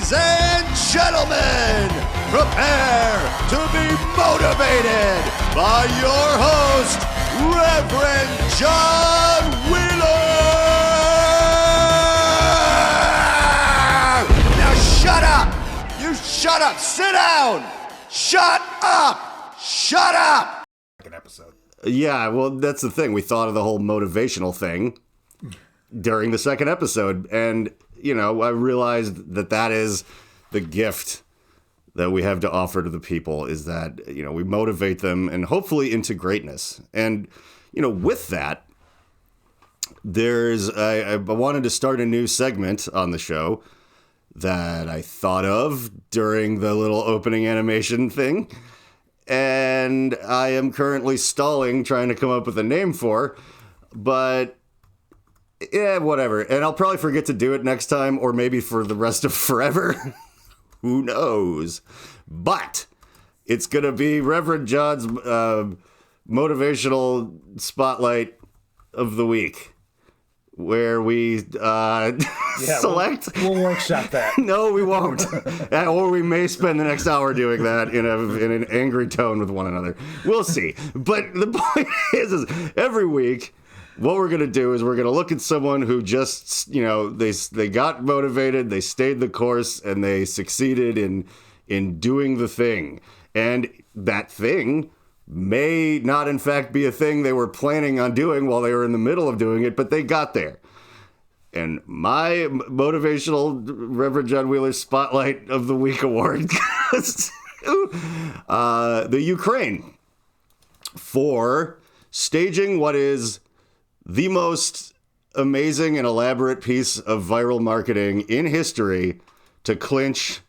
Ladies and gentlemen, prepare to be motivated by your host, Reverend John Wheeler! Now shut up! You shut up! Sit down! Shut up! Shut up! Second episode. Yeah, well, that's the thing. We thought of the whole motivational thing during the second episode, and I realized that is the gift that we have to offer to the people, is that, we motivate them and hopefully into greatness. And, with that, I wanted to start a new segment on the show that I thought of during the little opening animation thing. And I am currently stalling, trying to come up with a name for, but yeah, whatever. And I'll probably forget to do it next time, or maybe for the rest of forever. Who knows? But it's going to be Reverend John's motivational spotlight of the week, where we select... We'll workship that. No, we won't. Or we may spend the next hour doing that in an angry tone with one another. We'll see. But the point is every week... what we're going to do is we're going to look at someone who just, they got motivated, they stayed the course, and they succeeded in doing the thing. And that thing may not, in fact, be a thing they were planning on doing while they were in the middle of doing it, but they got there. And my motivational Reverend John Wheeler Spotlight of the Week award goes to the Ukraine for staging what is the most amazing and elaborate piece of viral marketing in history to clinch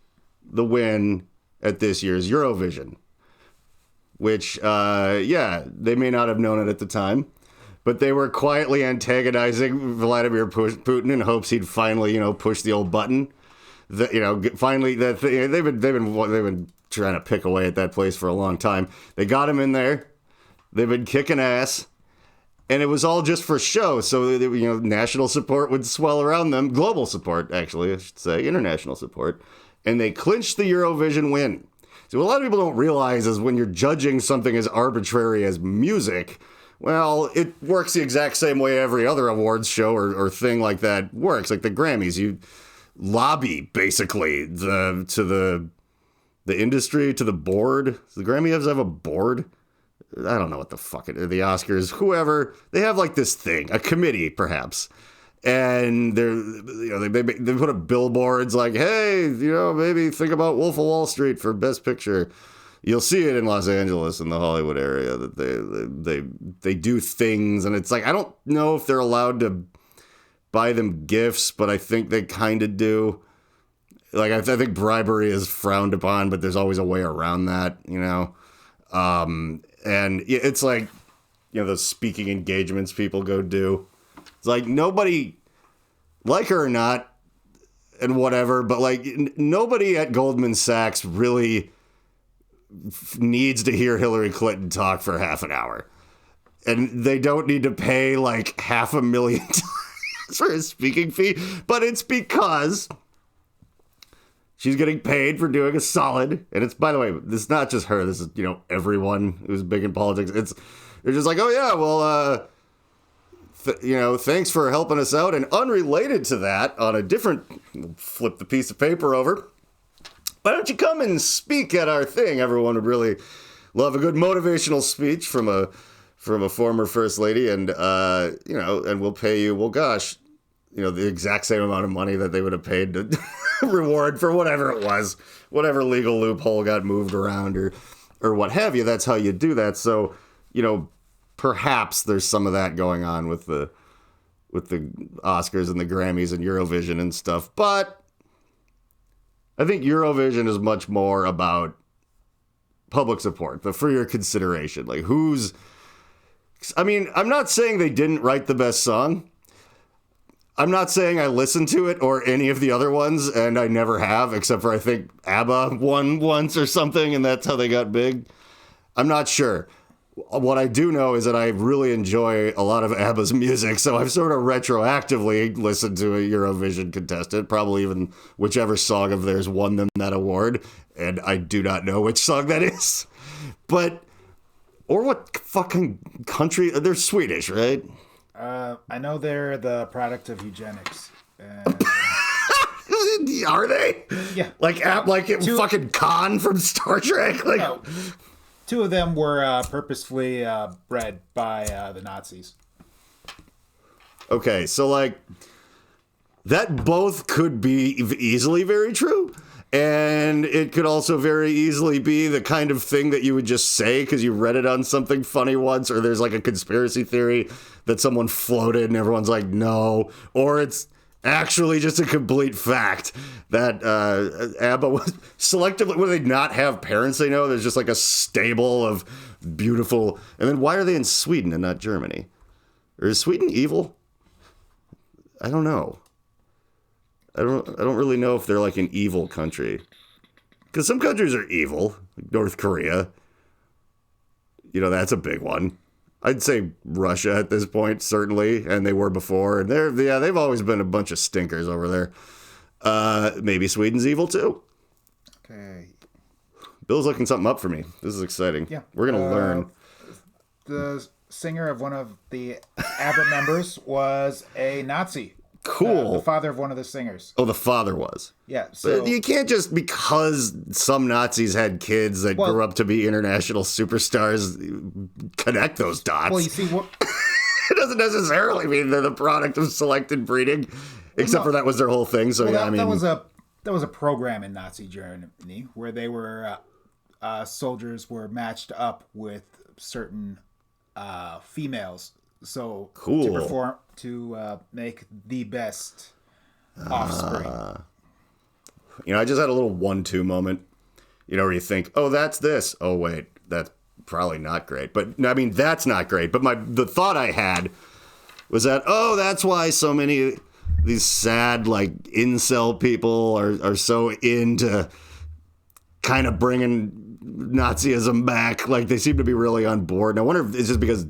the win at this year's Eurovision. Which, they may not have known it at the time, but they were quietly antagonizing Vladimir Putin in hopes he'd finally, push the old button. Finally, they've been trying to pick away at that place for a long time. They got him in there. They've been kicking ass. And it was all just for show, so national support would swell around them. Global support, actually, I should say, international support. And they clinched the Eurovision win. So what a lot of people don't realize is when you're judging something as arbitrary as music, well, it works the exact same way every other awards show or thing like that works. Like the Grammys, you lobby, basically, to the industry, to the board. Does the Grammys have a board? I don't know what the fuck it is. The Oscars, whoever, they have like this thing, a committee perhaps, and they put up billboards like, hey, maybe think about Wolf of Wall Street for Best Picture. You'll see it in Los Angeles in the Hollywood area that they do things, and it's like, I don't know if they're allowed to buy them gifts, but I think they kind of do. Like I think bribery is frowned upon, but there's always a way around that, And it's like, the speaking engagements people go do. It's like nobody, like her or not, and whatever, but like nobody at Goldman Sachs really needs to hear Hillary Clinton talk for half an hour. And they don't need to pay like $500,000 for a speaking fee, but it's because she's getting paid for doing a solid. And it's, by the way, this is not just her. This is, everyone who's big in politics. They're just like, oh, yeah, well, thanks for helping us out. And unrelated to that, on a different, flip the piece of paper over, why don't you come and speak at our thing? Everyone would really love a good motivational speech from a former first lady. And, and we'll pay you, well, gosh, the exact same amount of money that they would have paid to reward for whatever it was, whatever legal loophole got moved around or what have you. That's how you do that. So, perhaps there's some of that going on with the Oscars and the Grammys and Eurovision and stuff. But I think Eurovision is much more about public support, but for your consideration. Like I'm not saying they didn't write the best song. I'm not saying I listened to it or any of the other ones, and I never have, except for I think ABBA won once or something, and that's how they got big. I'm not sure. What I do know is that I really enjoy a lot of ABBA's music, so I've sort of retroactively listened to a Eurovision contestant, probably even whichever song of theirs won them that award, and I do not know which song that is. But, or what fucking country, they're Swedish, right? I know they're the product of eugenics. And, Are they? Yeah. Like fucking Khan from Star Trek? Like, no. Two of them were purposefully bred by the Nazis. Okay, so like that both could be easily very true, and it could also very easily be the kind of thing that you would just say because you read it on something funny once, or there's like a conspiracy theory that someone floated and everyone's like, no, or it's actually just a complete fact that ABBA was selectively, would they not have parents they know? There's just like a stable of beautiful, and then why are they in Sweden and not Germany? Or is Sweden evil? I don't know. I don't really know if they're like an evil country. Because some countries are evil, like North Korea. You know, that's a big one. I'd say Russia at this point, certainly, and they were before. And they've always been a bunch of stinkers over there. Maybe Sweden's evil too. Okay. Bill's looking something up for me. This is exciting. Yeah. We're gonna learn. The singer of one of the ABBA members was a Nazi. Cool. The father of one of the singers. Oh, the father was. Yeah. So But you can't just, because some Nazis had kids that grew up to be international superstars, connect those dots. well, you see what. It doesn't necessarily mean they're the product of selected breeding, except for that was their whole thing. So yeah, I mean, that was a program in Nazi Germany where they were soldiers were matched up with certain females. So cool. to make the best offspring. You know, I just had a little 1-2 moment, you know, where you think, oh, that's this. Oh, wait, that's probably not great. But I mean, that's not great. But the thought I had was that, oh, that's why so many of these sad, like, incel people are so into kind of bringing Nazism back. Like, they seem to be really on board. And I wonder if it's just because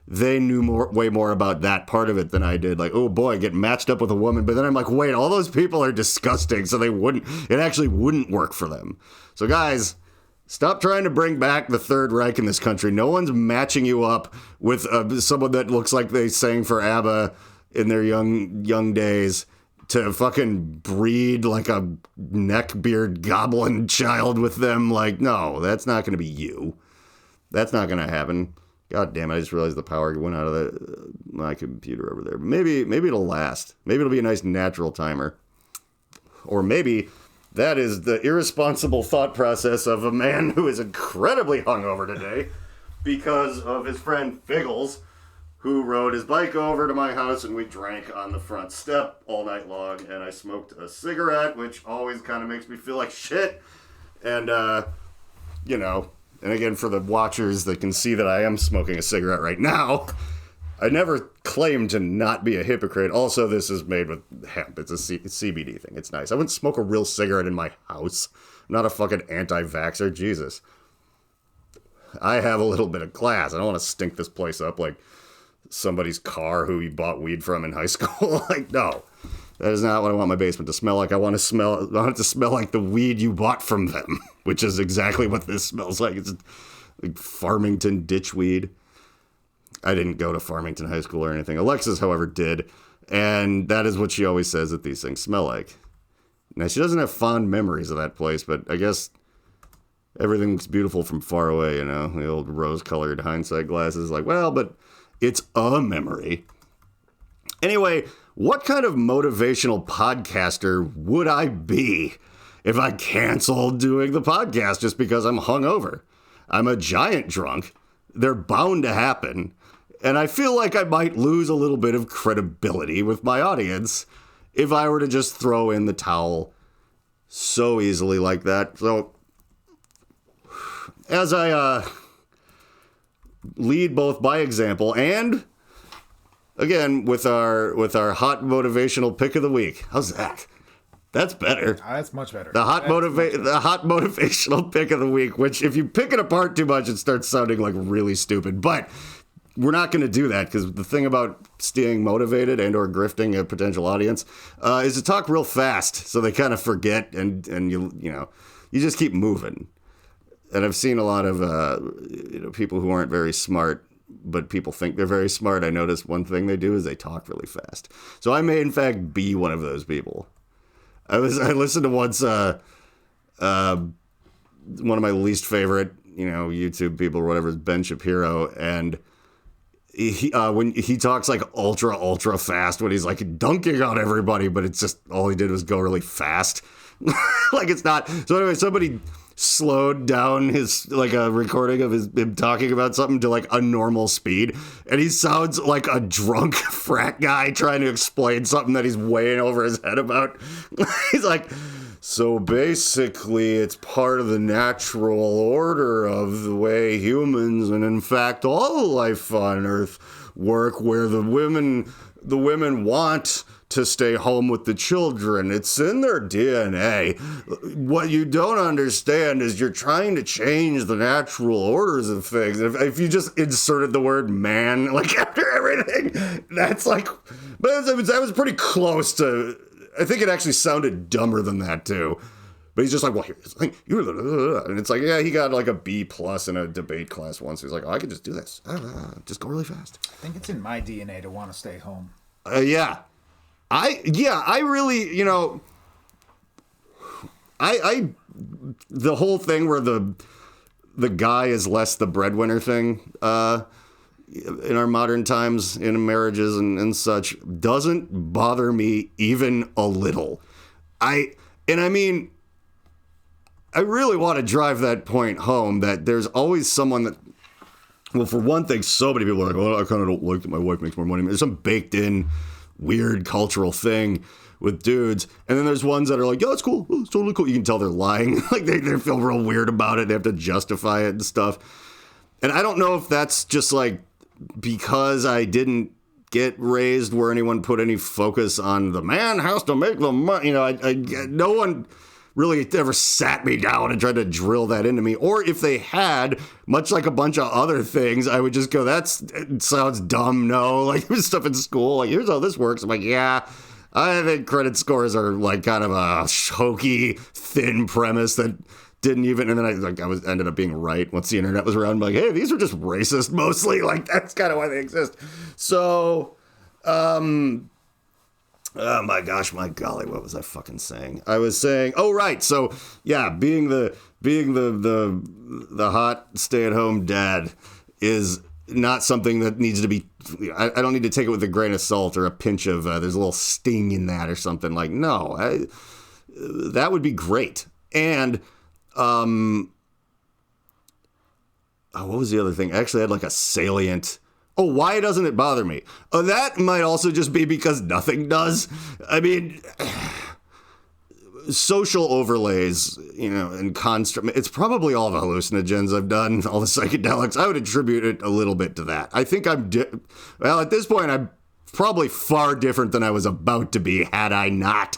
they knew way more about that part of it than I did. Like, oh boy, get matched up with a woman. But then I'm like, wait, all those people are disgusting. So it actually wouldn't work for them. So guys, stop trying to bring back the Third Reich in this country. No one's matching you up with someone that looks like they sang for ABBA in their young days to fucking breed like a neckbeard goblin child with them. Like, no, that's not going to be you. That's not going to happen. God damn it, I just realized the power went out of my computer over there. But maybe it'll last. Maybe it'll be a nice natural timer. Or maybe that is the irresponsible thought process of a man who is incredibly hungover today because of his friend Figgles, who rode his bike over to my house and we drank on the front step all night long. And I smoked a cigarette, which always kind of makes me feel like shit. And, you know... And again, for the watchers that can see that I am smoking a cigarette right now, I never claimed to not be a hypocrite. Also, this is made with hemp. It's a CBD thing. It's nice. I wouldn't smoke a real cigarette in my house. I'm not a fucking anti-vaxxer. Jesus. I have a little bit of class. I don't want to stink this place up like somebody's car who you bought weed from in high school. Like, no. That is not what I want my basement to smell like. I want it to smell like the weed you bought from them, which is exactly what this smells like. It's like Farmington ditchweed. I didn't go to Farmington High School or anything. Alexis, however, did. And that is what she always says that these things smell like. Now, she doesn't have fond memories of that place, but I guess everything looks beautiful from far away, you know? The old rose-colored hindsight glasses. Like, well, but it's a memory. Anyway... What kind of motivational podcaster would I be if I canceled doing the podcast just because I'm hungover? I'm a giant drunk. They're bound to happen. And I feel like I might lose a little bit of credibility with my audience if I were to just throw in the towel so easily like that. So as I lead both by example and... Again, with our hot motivational pick of the week. How's that? That's better. That's much better. The hot motivational pick of the week, which if you pick it apart too much, it starts sounding like really stupid. But we're not going to do that, because the thing about staying motivated and or grifting a potential audience is to talk real fast, so they kind of forget, and you just keep moving. And I've seen a lot of people who aren't very smart, but people think they're very smart. I noticed one thing they do is they talk really fast. So I may in fact be one of those people. I listened to once one of my least favorite, YouTube people or whatever, is Ben Shapiro, and when he talks like ultra fast, when he's like dunking on everybody, but it's just all he did was go really fast. Like it's not. So anyway, somebody slowed down his a recording of him talking about something to like a normal speed, and he sounds like a drunk frat guy trying to explain something that he's way over his head about. He's like, so basically it's part of the natural order of the way humans, and in fact all life on Earth work, where the women want to stay home with the children. It's in their DNA. What you don't understand is you're trying to change the natural orders of things. If you just inserted the word man like after everything, that's like, but that was pretty close to, I think it actually sounded dumber than that too. But he's just like, well, here's the thing. And it's like, yeah, he got like a B+ in a debate class once. He's like, oh, I can just do this. Just go really fast. I think it's in my DNA to want to stay home. Yeah. I really, the whole thing where the guy is less the breadwinner thing, in our modern times, in marriages and such, doesn't bother me even a little. I really want to drive that point home, that there's always someone that, well, for one thing, so many people are like, well, I kind of don't like that my wife makes more money. There's some baked in weird cultural thing with dudes, and then there's ones that are like, yeah, it's cool, it's totally cool. You can tell they're lying. Like they feel real weird about it. They have to justify it and stuff. And I don't know if that's just like because I didn't get raised where anyone put any focus on the man has to make the money. No one really ever sat me down and tried to drill that into me. Or if they had, much like a bunch of other things, I would just go, it sounds dumb, no. Like, there's stuff in school, like, here's how this works. I'm like, yeah, I think credit scores are like kind of a hokey, thin premise that didn't even, and then I ended up being right once the internet was around. I'm like, hey, these are just racist mostly. Like, that's kind of why they exist. So, oh my gosh, my golly, what was I fucking saying? I was saying, oh right, so yeah, being the hot stay-at-home dad is not something that needs to be, I don't need to take it with a grain of salt or a pinch of, there's a little sting in that or something. Like, no, that would be great. And, what was the other thing? I actually had like a salient, why doesn't it bother me? That might also just be because nothing does. I mean, social overlays, and construct. It's probably all the hallucinogens I've done, all the psychedelics. I would attribute it a little bit to that. I think at this point, I'm probably far different than I was about to be had I not,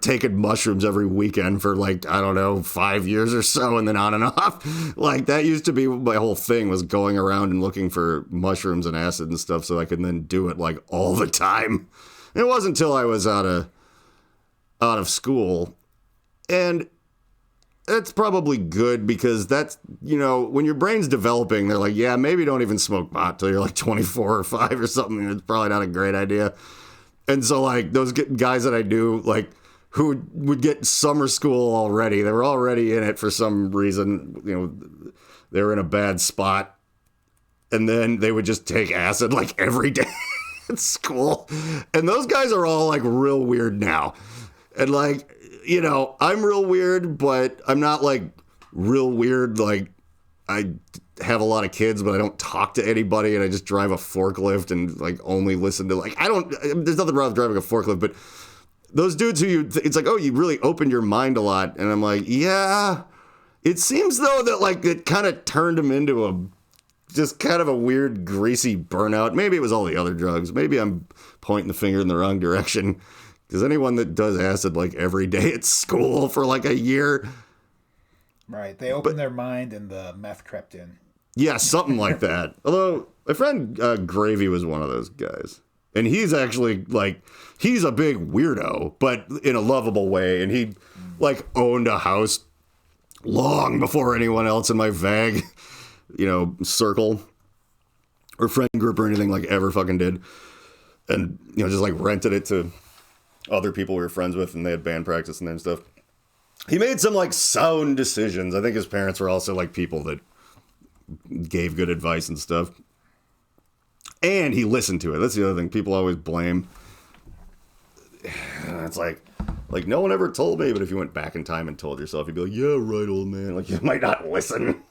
taken mushrooms every weekend for 5 years or so, and then on and off. Like, that used to be my whole thing, was going around and looking for mushrooms and acid and stuff so I could then do it all the time. It wasn't until I was out of school. And that's probably good, because that's, when your brain's developing, they're like, yeah, maybe don't even smoke pot till you're 24 or 5 or something. It's probably not a great idea. And so those guys that I knew, who would get summer school already, they were already in it for some reason, they were in a bad spot. And then they would just take acid every day at school. And those guys are all real weird now. And I'm real weird, but I'm not real weird. I have a lot of kids, but I don't talk to anybody, and I just drive a forklift and only listen to there's nothing wrong with driving a forklift, but those dudes who it's you really opened your mind a lot. And I'm like, yeah, it seems though that it kind of turned him into just kind of a weird, greasy burnout. Maybe it was all the other drugs. Maybe I'm pointing the finger in the wrong direction. Because anyone that does acid like every day at school for like a year. Right. They opened their mind and the meth crept in. Yeah, something like that. Although my friend Gravy was one of those guys. And he's actually like, he's a big weirdo, but in a lovable way. And he like owned a house long before anyone else in my vague, circle or friend group or anything like ever fucking did. And, just like rented it to other people we were friends with, and they had band practice and stuff. He made some like sound decisions. I think his parents were also like people that gave good advice and stuff. And he listened to it. That's the other thing people always blame. It's like no one ever told me, but if you went back in time and told yourself, you'd be like, yeah, right, old man. Like, you might not listen.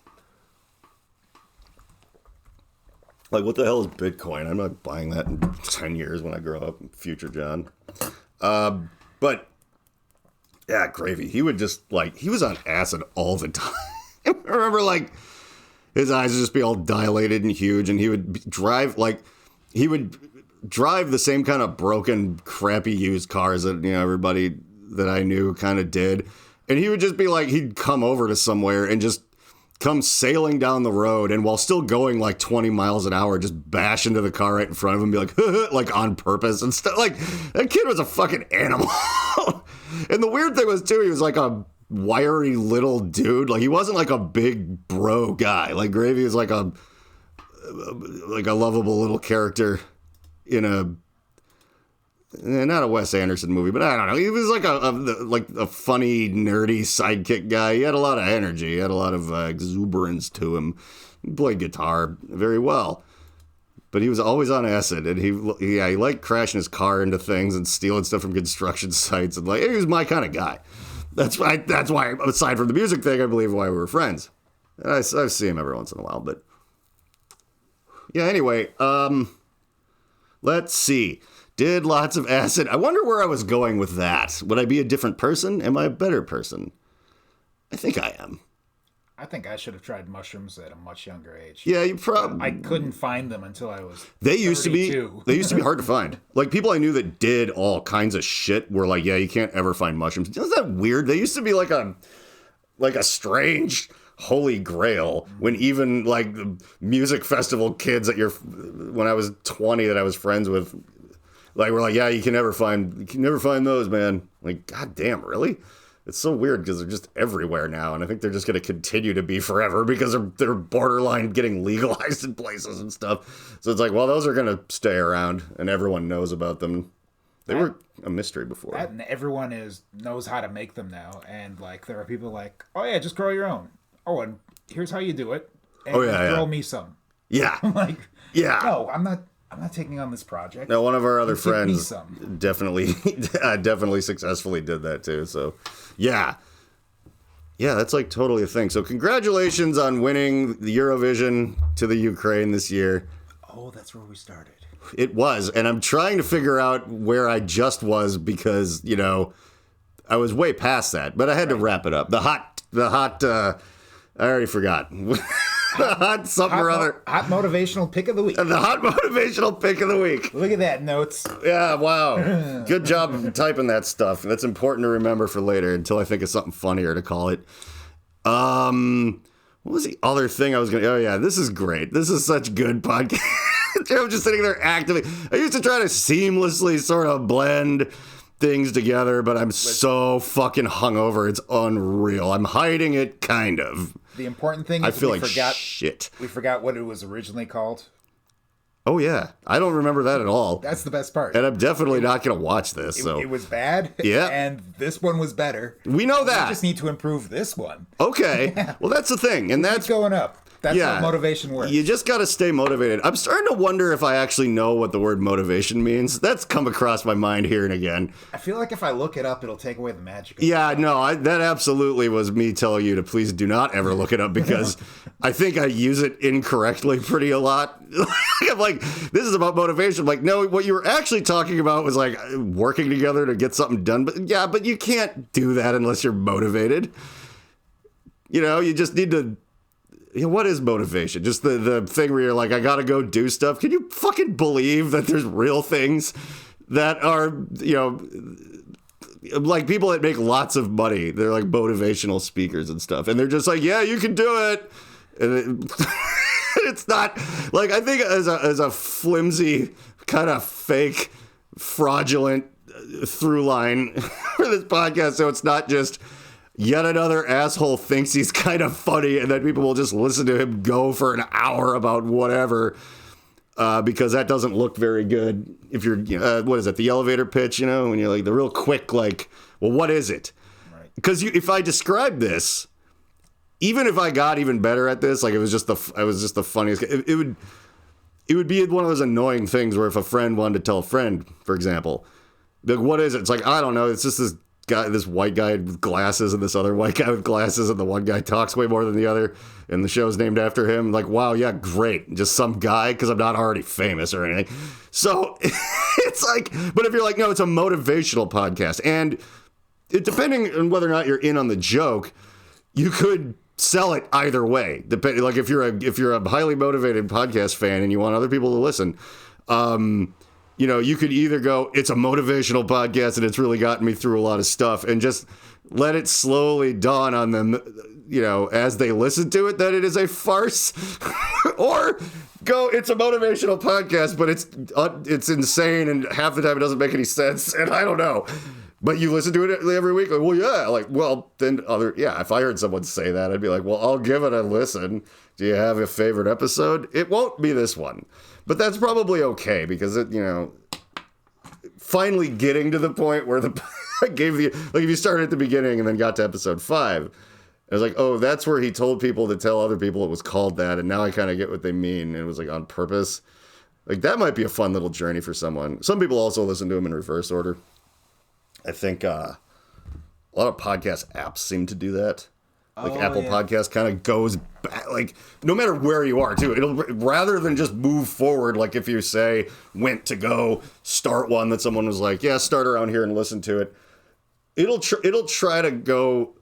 Like, what the hell is Bitcoin? I'm not buying that in 10 years when I grow up, future John. But, yeah, Gravy. He would just, he was on acid all the time. I remember, his eyes would just be all dilated and huge, and he would drive, the same kind of broken, crappy used cars that, everybody that I knew kind of did. And he would just be he'd come over to somewhere and just come sailing down the road, and while still going 20 miles an hour, just bash into the car right in front of him and be like on purpose and stuff. That kid was a fucking animal. And the weird thing was, too, he was a wiry little dude. He wasn't a big bro guy. Gravy was a lovable little character in not a Wes Anderson movie, but I don't know. He was a funny, nerdy sidekick guy. He had a lot of energy. He had a lot of exuberance to him. He played guitar very well. But he was always on acid, and he liked crashing his car into things and stealing stuff from construction sites. And he was my kind of guy. That's why, aside from the music thing, I believe why we were friends. And I see him every once in a while, but yeah. Anyway, let's see. Did lots of acid. I wonder where I was going with that. Would I be a different person? Am I a better person? I think I am. I think I should have tried mushrooms at a much younger age. Yeah, you probably. I couldn't find them until I was. They used 32. They used to be hard to find. People I knew that did all kinds of shit were yeah, you can't ever find mushrooms. Isn't that weird? They used to be like a strange holy grail when even the music festival kids when I was 20 that I was friends with, we're yeah, you can never find those, man. God damn, really? It's so weird because they're just everywhere now, and I think they're just going to continue to be forever because they're borderline getting legalized in places and stuff. So it's well, those are going to stay around, and everyone knows about them. They were a mystery before. And everyone knows how to make them now, and there are people oh yeah, just grow your own. Oh, and here's how you do it. And grow me some. Yeah. Yeah. No, I'm not taking on this project. Now, one of our other friends definitely successfully did that too. So, yeah, that's totally a thing. So, congratulations on winning the Eurovision to the Ukraine this year. Oh, that's where we started. It was, and I'm trying to figure out where I just was because I was way past that, but I had to wrap it up. The hot. I already forgot. Hot motivational pick of the week. The hot motivational pick of the week. Look at that, notes. Yeah, wow. Good job typing that stuff. That's important to remember for later until I think of something funnier to call it. What was the other thing I was going to... Oh, yeah, this is great. This is such good podcast. I'm just sitting there actively. I used to try to seamlessly sort of blend things together, but I'm so fucking hungover. It's unreal. I'm hiding it, kind of. The important thing is I feel shit. We forgot what it was originally called. Oh, yeah. I don't remember that at all. That's the best part. And I'm definitely not going to watch this. It was bad. Yeah. And this one was better. We know that. We just need to improve this one. Okay. Yeah. Well, that's the thing. And that's going up. That's how motivation works. You just got to stay motivated. I'm starting to wonder if I actually know what the word motivation means. That's come across my mind here and again. I feel like if I look it up, it'll take away the magic. Yeah, no, that absolutely was me telling you to please do not ever look it up because I think I use it incorrectly pretty a lot. I'm this is about motivation. No, what you were actually talking about was working together to get something done. But you can't do that unless you're motivated. You just need to... what is motivation? Just the thing where you're I gotta go do stuff. Can you fucking believe that there's real things that are, like people that make lots of money. They're like motivational speakers and stuff. And they're just like, yeah, you can do it. And it's not like, I think as a flimsy kind of fake, fraudulent through line for this podcast. So it's not just yet another asshole thinks he's kind of funny and then people will just listen to him go for an hour about whatever. Because that doesn't look very good if you're, what is it, the elevator pitch, when you're like the real quick, like, well, what is it? Because if I describe this, even if I got even better at this, like I was just the funniest, it would be one of those annoying things where if a friend wanted to tell a friend, for example, like, what is it? It's like, I don't know. It's just this guy, this white guy with glasses and this other white guy with glasses, and the one guy talks way more than the other, and the show's named after him. Like, wow, yeah, great. Just some guy, because I'm not already famous or anything. So it's like, but if you're like, no, it's a motivational podcast, and depending on whether or not you're in on the joke, you could sell it either way. Depending, like if you're a highly motivated podcast fan and you want other people to listen, you could either go, it's a motivational podcast and it's really gotten me through a lot of stuff, and just let it slowly dawn on them, as they listen to it, that it is a farce. Or go, it's a motivational podcast, but it's insane and half the time it doesn't make any sense, and I don't know. But you listen to it every week? Like, well, yeah. Like, well, then if I heard someone say that, I'd be like, well, I'll give it a listen. Do you have a favorite episode? It won't be this one. But that's probably okay, because it, finally getting to the point where I gave if you started at the beginning and then got to episode 5, I was like, oh, that's where he told people to tell other people it was called that, and now I kind of get what they mean, and it was like on purpose. Like, that might be a fun little journey for someone. Some people also listen to them in reverse order. I think a lot of podcast apps seem to do that. Like Apple Podcast kind of goes back, like no matter where you are too. It'll, rather than just move forward, like if you say went to go start one that someone was like, yeah, start around here and listen to it. It'll try to go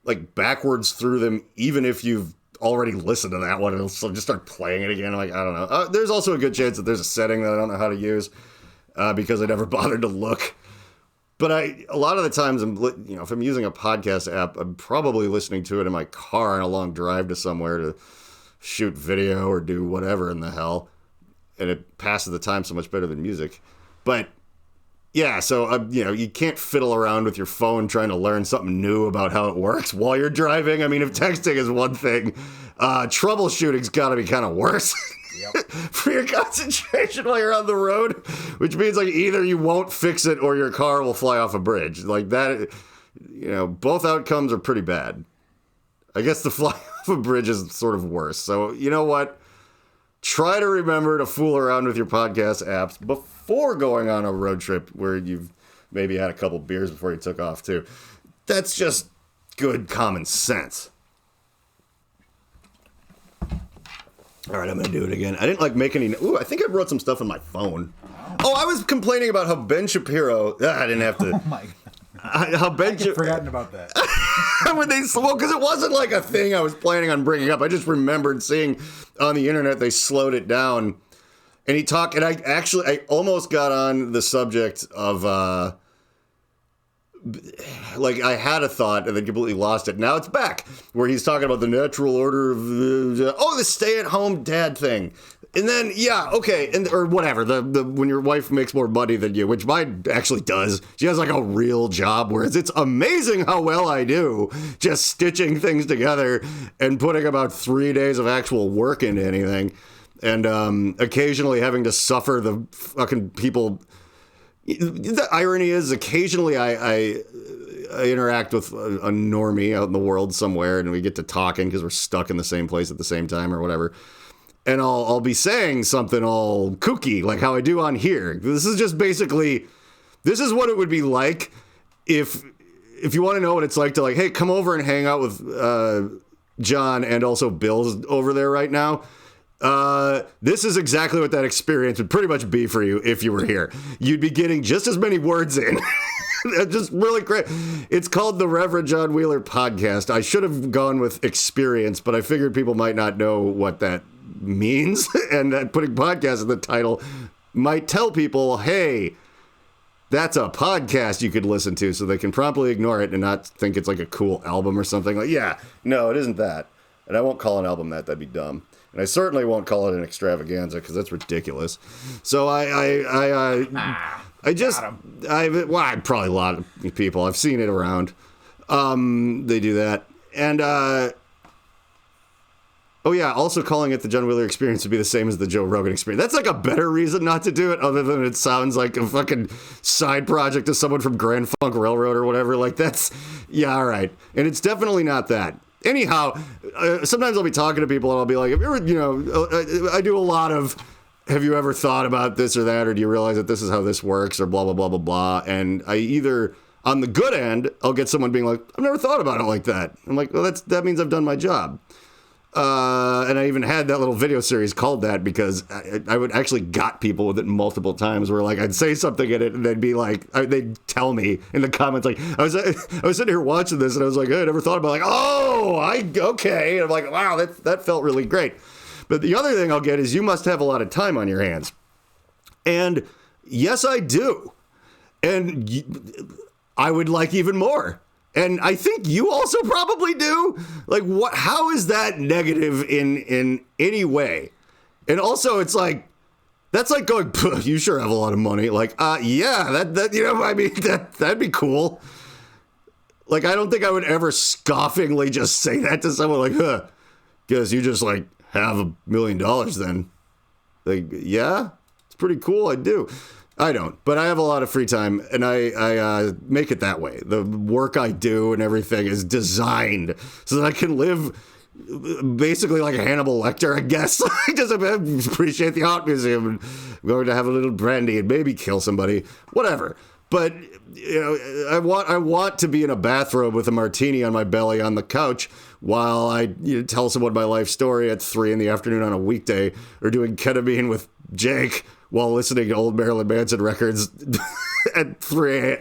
like backwards through them, even if you've already listened to that one. It'll just start playing it again. Like, I don't know. There's also a good chance that there's a setting that I don't know how to use because I never bothered to look. But a lot of the times, if I'm using a podcast app, I'm probably listening to it in my car on a long drive to somewhere to shoot video or do whatever in the hell. And it passes the time so much better than music. But yeah, so, you can't fiddle around with your phone trying to learn something new about how it works while you're driving. I mean, if texting is one thing, troubleshooting's got to be kind of worse. Yep. For your concentration while you're on the road, which means like either you won't fix it or your car will fly off a bridge. Like that, both outcomes are pretty bad. I guess the fly off a bridge is sort of worse. So you know what? Try to remember to fool around with your podcast apps before going on a road trip where you've maybe had a couple beers before you took off too. That's just good common sense. All right, I'm going to do it again. I didn't make any... Ooh, I think I wrote some stuff on my phone. Oh, I was complaining about how Ben Shapiro... I didn't have to... Oh, my God. How Ben I'd forgotten about that. Because it wasn't like a thing I was planning on bringing up. I just remembered seeing on the internet they slowed it down. And he talked... And I almost got on the subject of... I had a thought and then completely lost it. Now it's back where he's talking about the natural order of the stay-at-home dad thing. And then, yeah, okay, or whatever, the when your wife makes more money than you, which mine actually does. She has like a real job, whereas it's amazing how well I do just stitching things together and putting about 3 days of actual work into anything. And occasionally having to suffer the fucking people... The irony is, occasionally I interact with a normie out in the world somewhere, and we get to talking because we're stuck in the same place at the same time or whatever. And I'll be saying something all kooky, like how I do on here. This is just basically, this is what it would be like if you want to know what it's like to like, hey, come over and hang out with John, and also Bill's over there right now. This is exactly what that experience would pretty much be for you if you were here. You'd be getting just as many words in. Just really great. It's called the Reverend John Wheeler Podcast. I should have gone with experience, but I figured people might not know what that means, and that putting podcast in the title might tell people, hey, that's a podcast you could listen to, so they can promptly ignore it and not think it's like a cool album or something. Like, yeah, no, it isn't that. And I won't call an album that. That'd be dumb. And I certainly won't call it an extravaganza because that's ridiculous. So probably a lot of people. I've seen it around. They do that. And, oh yeah, also calling it the John Wheeler Experience would be the same as the Joe Rogan Experience. That's like a better reason not to do it, other than it sounds like a fucking side project of someone from Grand Funk Railroad or whatever. Like, that's, yeah, all right. And it's definitely not that. Anyhow, sometimes I'll be talking to people and I'll be like, have you ever, I do a lot of, have you ever thought about this or that, or do you realize that this is how this works, or blah, blah, blah, blah, blah. And I either, on the good end, I'll get someone being like, I've never thought about it like that. I'm like, well, that means I've done my job. And I even had that little video series called that because I would actually got people with it multiple times where like I'd say something in it and they'd be like, they'd tell me in the comments, like I was sitting here watching this and I was like, I never thought about it. Like, okay. And I'm like, wow, that felt really great. But the other thing I'll get is you must have a lot of time on your hands. And yes, I do. And I would like even more. And I think you also probably do. Like, what? How is that negative in any way? And also, it's like, that's like going, you sure have a lot of money. Like, yeah, that I mean, that'd be cool. Like, I don't think I would ever scoffingly just say that to someone like, guess you just like have $1 million then. Like, yeah, it's pretty cool. I do. I don't, but I have a lot of free time, and I make it that way. The work I do and everything is designed so that I can live basically like a Hannibal Lecter, I guess. I just appreciate the art museum and I'm going to have a little brandy and maybe kill somebody, whatever. But I want to be in a bathrobe with a martini on my belly on the couch while I tell someone my life story at 3 p.m. on a weekday, or doing ketamine with Jake while listening to old Marilyn Manson records at 3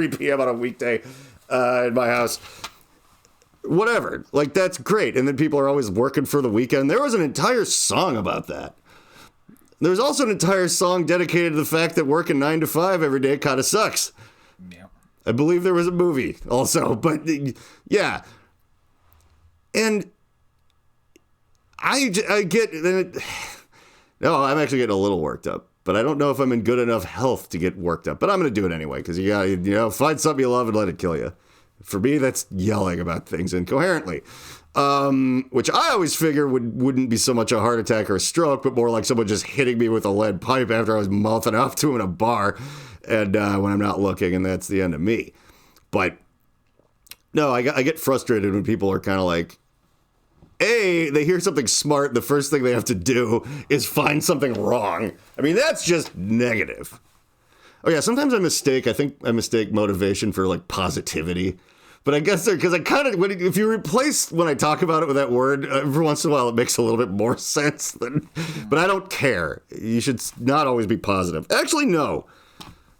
p.m. on a weekday in my house. Whatever. Like, that's great. And then people are always working for the weekend. There was an entire song about that. There's also an entire song dedicated to the fact that working 9 to 5 every day kind of sucks. Yeah. I believe there was a movie also, but yeah. And I get... No, I'm actually getting a little worked up, but I don't know if I'm in good enough health to get worked up. But I'm going to do it anyway, because you got find something you love and let it kill you. For me, that's yelling about things incoherently, which I always figure wouldn't be so much a heart attack or a stroke, but more like someone just hitting me with a lead pipe after I was mouthing off to him in a bar, and when I'm not looking, and that's the end of me. But no, I get frustrated when people are kind of like, they hear something smart, the first thing they have to do is find something wrong. I mean, that's just negative. Oh yeah, sometimes I mistake motivation for like positivity. But I guess because I kind of, if you replace when I talk about it with that word, every once in a while it makes a little bit more sense. But I don't care. You should not always be positive. Actually, no.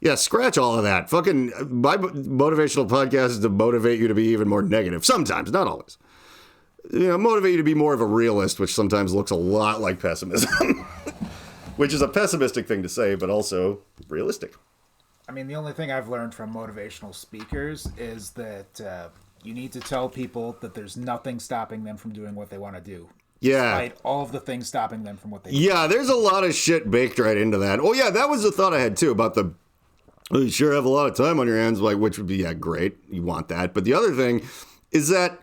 Yeah, scratch all of that. Fucking, my motivational podcast is to motivate you to be even more negative. Sometimes, not always. Motivate you to be more of a realist, which sometimes looks a lot like pessimism. Which is a pessimistic thing to say, but also realistic. I mean, the only thing I've learned from motivational speakers is that you need to tell people that there's nothing stopping them from doing what they want to do. Yeah. Despite all of the things stopping them from what they do. Yeah, there's a lot of shit baked right into that. Oh, yeah, that was the thought I had, too, about you sure have a lot of time on your hands, like, which would be, yeah, great. You want that. But the other thing is that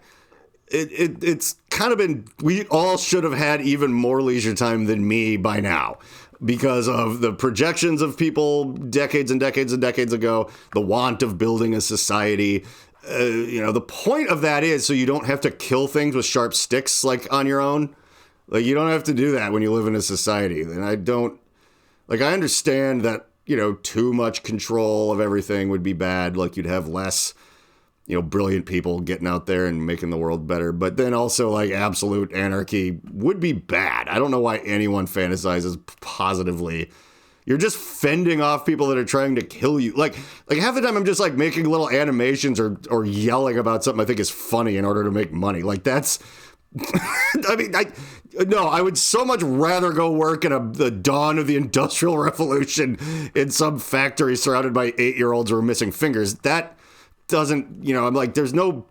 it's kind of been, we all should have had even more leisure time than me by now, because of the projections of people decades and decades and decades ago, the want of building a society. The point of that is so you don't have to kill things with sharp sticks, like, on your own. Like, you don't have to do that when you live in a society. And I understand that, too much control of everything would be bad. Like, you'd have less, brilliant people getting out there and making the world better. But then also, like, absolute anarchy would be bad. I don't know why anyone fantasizes positively. You're just fending off people that are trying to kill you. Like half the time I'm just, like, making little animations or yelling about something I think is funny in order to make money. Like, that's I mean, I would so much rather go work in the dawn of the Industrial Revolution in some factory surrounded by 8-year-olds who are missing fingers. That doesn't, I'm like, there's no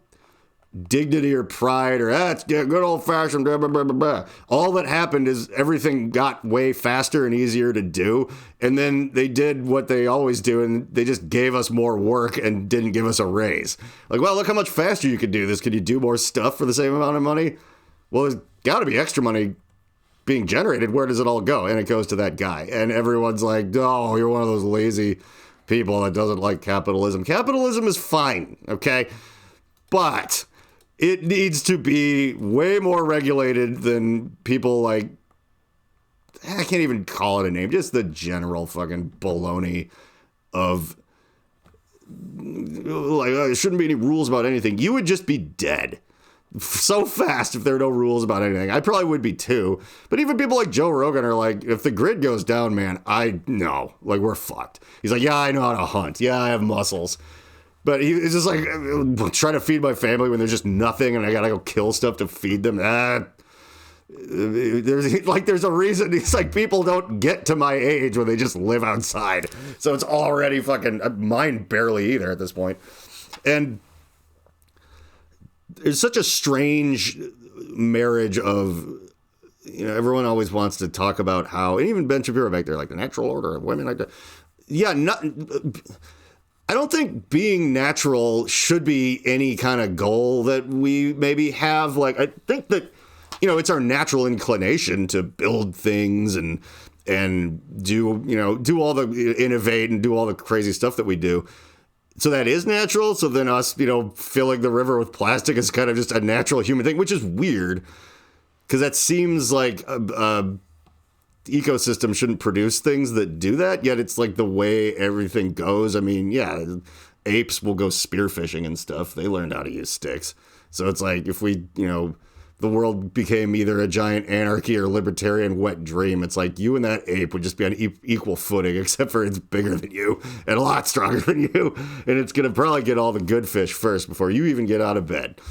dignity or pride or that's good old fashioned blah, blah, blah, blah, blah. All that happened is everything got way faster and easier to do, and then they did what they always do, and they just gave us more work and didn't give us a raise. Like, well, look how much faster you could do this. Could you do more stuff for the same amount of money? Well, there's got to be extra money being generated. Where does it all go? And it goes to that guy, and everyone's like, oh, you're one of those lazy people that doesn't like capitalism. Capitalism is fine, okay, but it needs to be way more regulated than people like, I can't even call it a name, just the general fucking baloney of, like, there shouldn't be any rules about anything. You would just be dead so fast if there were no rules about anything. I probably would be too. But even people like Joe Rogan are like, if the grid goes down, man, I know. Like, we're fucked. He's like, yeah, I know how to hunt. Yeah, I have muscles. But he's just like, trying to feed my family when there's just nothing and I gotta go kill stuff to feed them. There's a reason. It's like people don't get to my age when they just live outside. So it's already fucking, mine barely either at this point. And there's such a strange marriage of, everyone always wants to talk about how, and even Ben Shapiro back there, like the natural order of women. I don't think being natural should be any kind of goal that we maybe have. Like, I think that, it's our natural inclination to build things and do all the innovate and do all the crazy stuff that we do. So that is natural. So then us, filling the river with plastic is kind of just a natural human thing, which is weird because that seems like a ecosystem shouldn't produce things that do that, yet it's like the way everything goes. I mean, yeah, apes will go spearfishing and stuff. They learned how to use sticks. So it's like if we, the world became either a giant anarchy or libertarian wet dream, it's like you and that ape would just be on equal footing, except for it's bigger than you and a lot stronger than you. And it's going to probably get all the good fish first before you even get out of bed.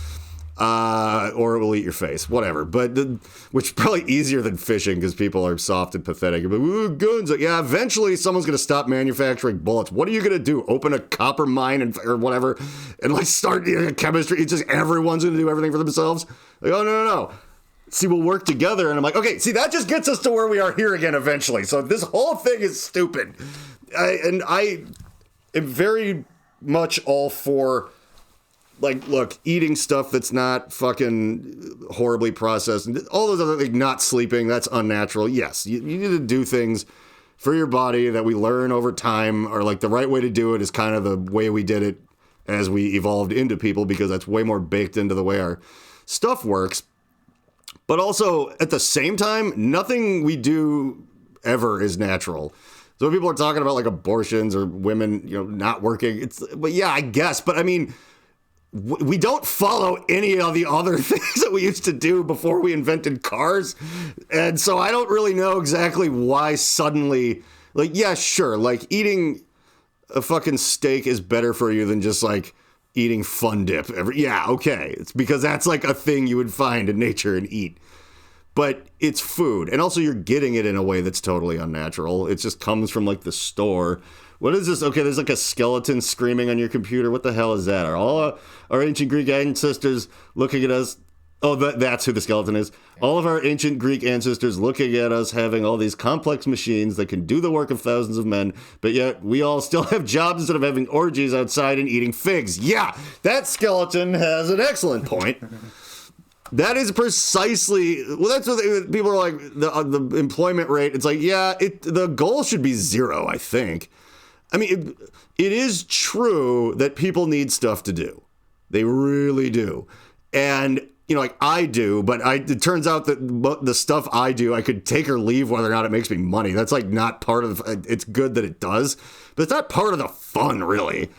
Or it will eat your face, whatever. But which is probably easier than fishing because people are soft and pathetic. But guns, like, yeah, eventually someone's gonna stop manufacturing bullets. What are you gonna do? Open a copper mine or whatever, and like start chemistry? It's just everyone's gonna do everything for themselves. Like, oh no. See, we'll work together, and I'm like, okay. See, that just gets us to where we are here again eventually. So this whole thing is stupid, and I am very much all for. Like, look, eating stuff that's not fucking horribly processed, and all those other things, not sleeping, that's unnatural. Yes, you need to do things for your body that we learn over time, or like the right way to do it is kind of the way we did it as we evolved into people, because that's way more baked into the way our stuff works. But also, at the same time, nothing we do ever is natural. So when people are talking about like abortions or women, not working, but yeah, I guess. But I mean, we don't follow any of the other things that we used to do before we invented cars. And so I don't really know exactly why suddenly, like, yeah, sure, like eating a fucking steak is better for you than just like eating Fun Dip. Yeah, okay. It's because that's like a thing you would find in nature and eat. But it's food. And also you're getting it in a way that's totally unnatural. It just comes from like the store. What is this? Okay, there's like a skeleton screaming on your computer. What the hell is that? Are all our ancient Greek ancestors looking at us? Oh, that's who the skeleton is. All of our ancient Greek ancestors looking at us having all these complex machines that can do the work of thousands of men, but yet we all still have jobs instead of having orgies outside and eating figs. Yeah, that skeleton has an excellent point. That is precisely, well, that's what people are like, the employment rate. It's like, yeah, the goal should be 0, I think. I mean, it is true that people need stuff to do. They really do. And, like I do, but it turns out that the stuff I do, I could take or leave whether or not it makes me money. That's like not part of it's good that it does, but it's not part of the fun, really.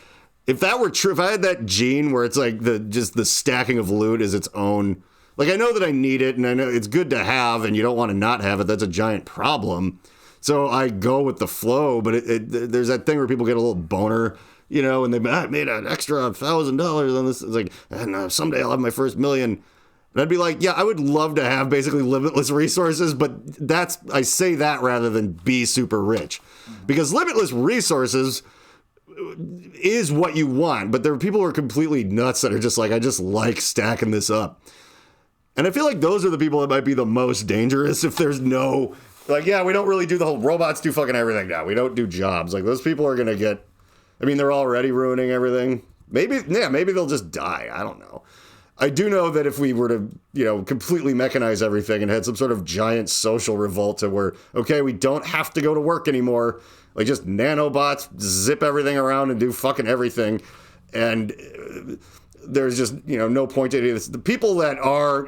If that were true, if I had that gene where it's like just the stacking of loot is its own, like I know that I need it and I know it's good to have and you don't want to not have it. That's a giant problem. So I go with the flow, but there's that thing where people get a little boner, and they made an extra $1,000 on this. It's like, and someday I'll have my first $1 million. And I'd be like, yeah, I would love to have basically limitless resources, but I say that rather than be super rich. Because limitless resources is what you want, but there are people who are completely nuts that are just like, I just like stacking this up. And I feel like those are the people that might be the most dangerous if there's no, like, yeah, we don't really do the whole robots do fucking everything now. We don't do jobs. Like, those people are going to get, I mean, they're already ruining everything. Maybe they'll just die. I don't know. I do know that if we were to, completely mechanize everything and had some sort of giant social revolt to where, okay, we don't have to go to work anymore, like just nanobots zip everything around and do fucking everything, and there's just, no point to any of this. The people that are,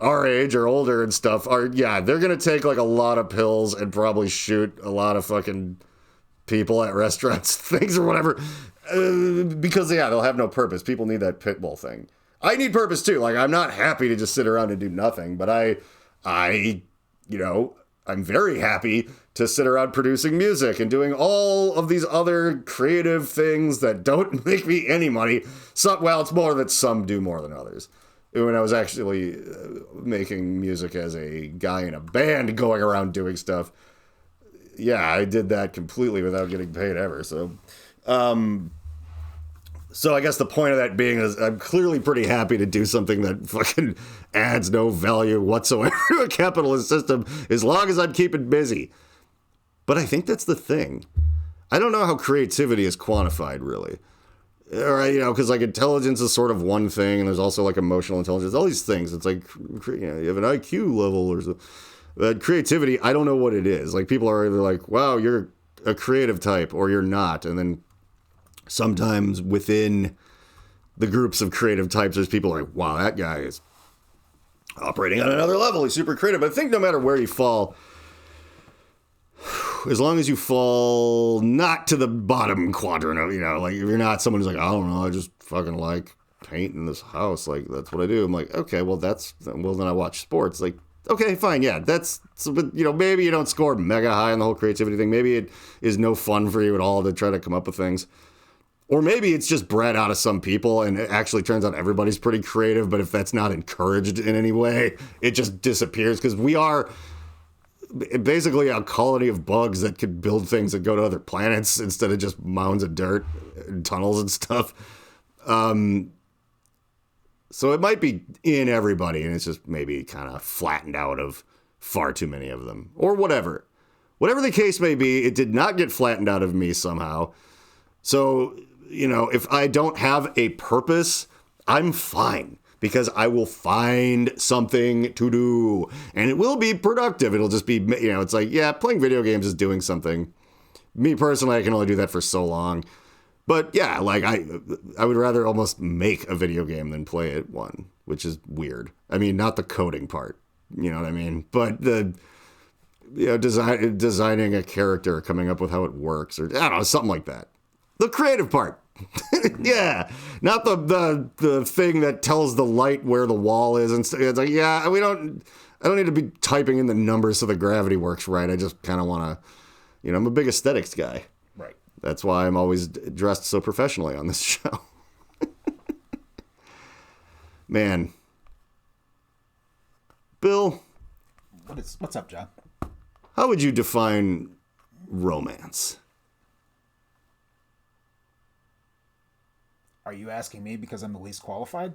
our age or older and stuff they're going to take like a lot of pills and probably shoot a lot of fucking people at restaurants, things or whatever, because, they'll have no purpose. People need that pit bull thing. I need purpose too. Like, I'm not happy to just sit around and do nothing, but I'm very happy to sit around producing music and doing all of these other creative things that don't make me any money. It's more that some do more than others. When I was actually making music as a guy in a band going around doing stuff, I did that completely without getting paid ever. So I guess the point of that being is I'm clearly pretty happy to do something that fucking adds no value whatsoever to a capitalist system as long as I'm keeping busy. But I think that's the thing. I don't know how creativity is quantified, really. Or, because like intelligence is sort of one thing, and there's also like emotional intelligence, all these things. It's like, you have an IQ level or so. But creativity, I don't know what it is. Like, people are either like, wow, you're a creative type, or you're not. And then sometimes within the groups of creative types, there's people like, wow, that guy is operating on another level. He's super creative. But I think no matter where you fall, as long as you fall not to the bottom quadrant of, like if you're not someone who's like, I don't know, I just fucking like painting this house. Like, that's what I do. I'm like, okay, well, then I watch sports. Like, okay, fine. Yeah, but maybe you don't score mega high on the whole creativity thing. Maybe it is no fun for you at all to try to come up with things. Or maybe it's just bred out of some people and it actually turns out everybody's pretty creative, but if that's not encouraged in any way, it just disappears, because we are basically a colony of bugs that could build things that go to other planets instead of just mounds of dirt and tunnels and stuff. So it might be in everybody, and it's just maybe kind of flattened out of far too many of them, or whatever. Whatever the case may be, it did not get flattened out of me somehow. So, if I don't have a purpose, I'm fine, because I will find something to do, and it will be productive. It'll just be, it's like, playing video games is doing something. Me personally, I can only do that for so long. But like I would rather almost make a video game than play it one, which is weird. I mean, not the coding part, you know what I mean? But the, designing a character, coming up with how it works, or I don't know, something like that. The creative part. Yeah, not the thing that tells the light where the wall is and stuff. It's like, I don't need to be typing in the numbers so the gravity works right. I just kind of want to, I'm a big aesthetics guy. Right. That's why I'm always dressed so professionally on this show. Man. Bill. What's up, John? How would you define romance? Are you asking me because I'm the least qualified?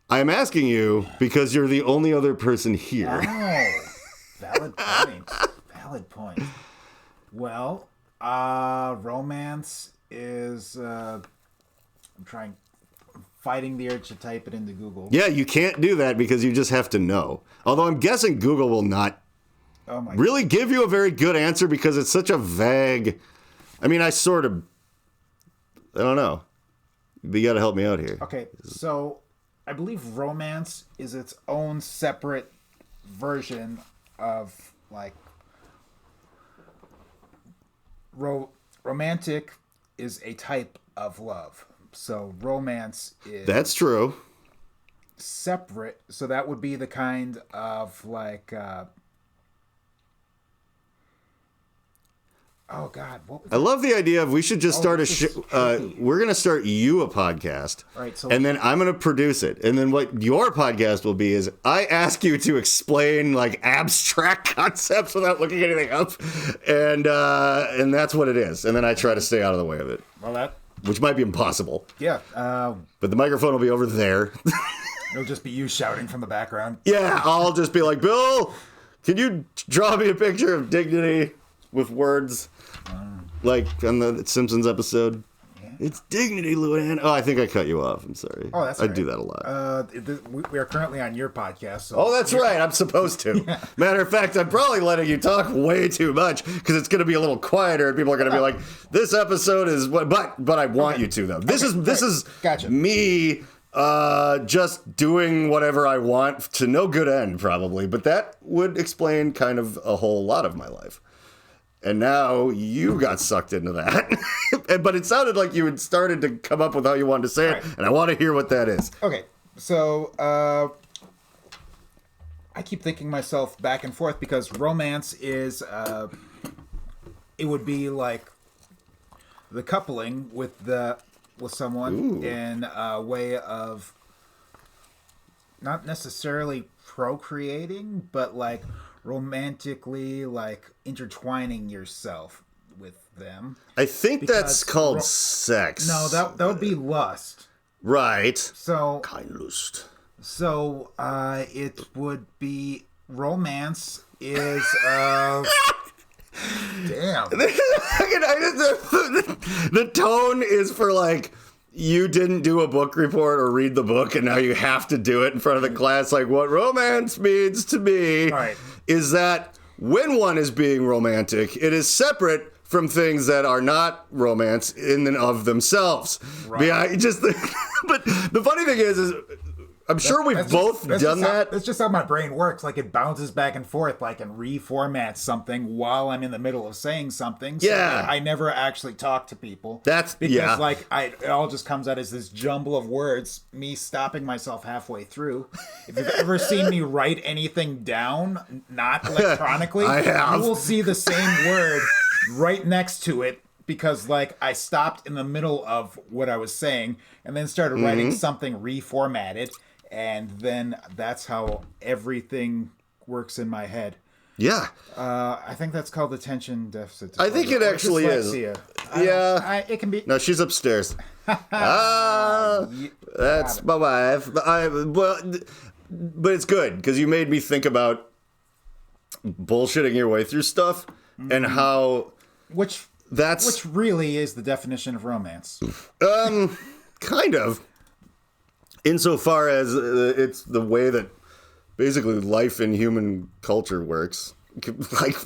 I'm asking you because you're the only other person here. Oh, valid point. Valid point. Well, romance is, I'm fighting the urge to type it into Google. Yeah, you can't do that because you just have to know. Although I'm guessing Google will not really give you a very good answer because it's such a vague, I mean, I don't know. But you got to help me out here. Okay, so I believe romance is its own separate version of, like, romantic is a type of love. So romance is... That's true. Separate. So that would be the kind of, like... Oh God, what was I love the idea of we should just start we're going to start you a podcast. Right, so and then I'm going to produce it. And then what your podcast will be is I ask you to explain like abstract concepts without looking anything up. And that's what it is. And then I try to stay out of the way of it. Well, which might be impossible. Yeah. But the microphone will be over there. It'll just be you shouting from the background. Yeah, I'll just be like, Bill, can you draw me a picture of dignity with words? Like on the Simpsons episode. Yeah. It's dignity, Luann. Oh, I think I cut you off. I'm sorry. Oh, that's I right. do that a lot. We are currently on your podcast. So oh, that's right. I'm supposed to. Yeah. Matter of fact, I'm probably letting you talk way too much because it's going to be a little quieter and people are going to be like, this episode is what, but I want you to though. This is gotcha. Me just doing whatever I want to no good end probably, but that would explain kind of a whole lot of my life. And now you got sucked into that. But it sounded like you had started to come up with how you wanted to say it, and I want to hear what that is. Okay, so I keep thinking myself back and forth because romance is, it would be like the coupling with someone in a way of not necessarily procreating, but like romantically like intertwining yourself with them. I think that's called sex. No, that would be lust. Right. So Kein Lust. So it would be romance is damn. The tone is for like you didn't do a book report or read the book and now you have to do it in front of the class. Like what romance means to me is that when one is being romantic, it is separate from things that are not romance in and of themselves. Right. But the funny thing is I'm sure we've both done that. That's just how my brain works. Like it bounces back and forth, like and reformats something while I'm in the middle of saying something. So I never actually talk to people. That's because it all just comes out as this jumble of words. Me stopping myself halfway through. If you've ever seen me write anything down, not electronically, I have. You will see the same word right next to it. Because, like, I stopped in the middle of what I was saying and then started writing something reformatted. And then that's how everything works in my head. Yeah. I think that's called attention deficit disorder. I think it actually is. Yeah. It can be. No, she's upstairs. That's my wife. But it's good because you made me think about bullshitting your way through stuff and how... Which really is the definition of romance. Kind of. Insofar as it's the way that basically life in human culture works. Like,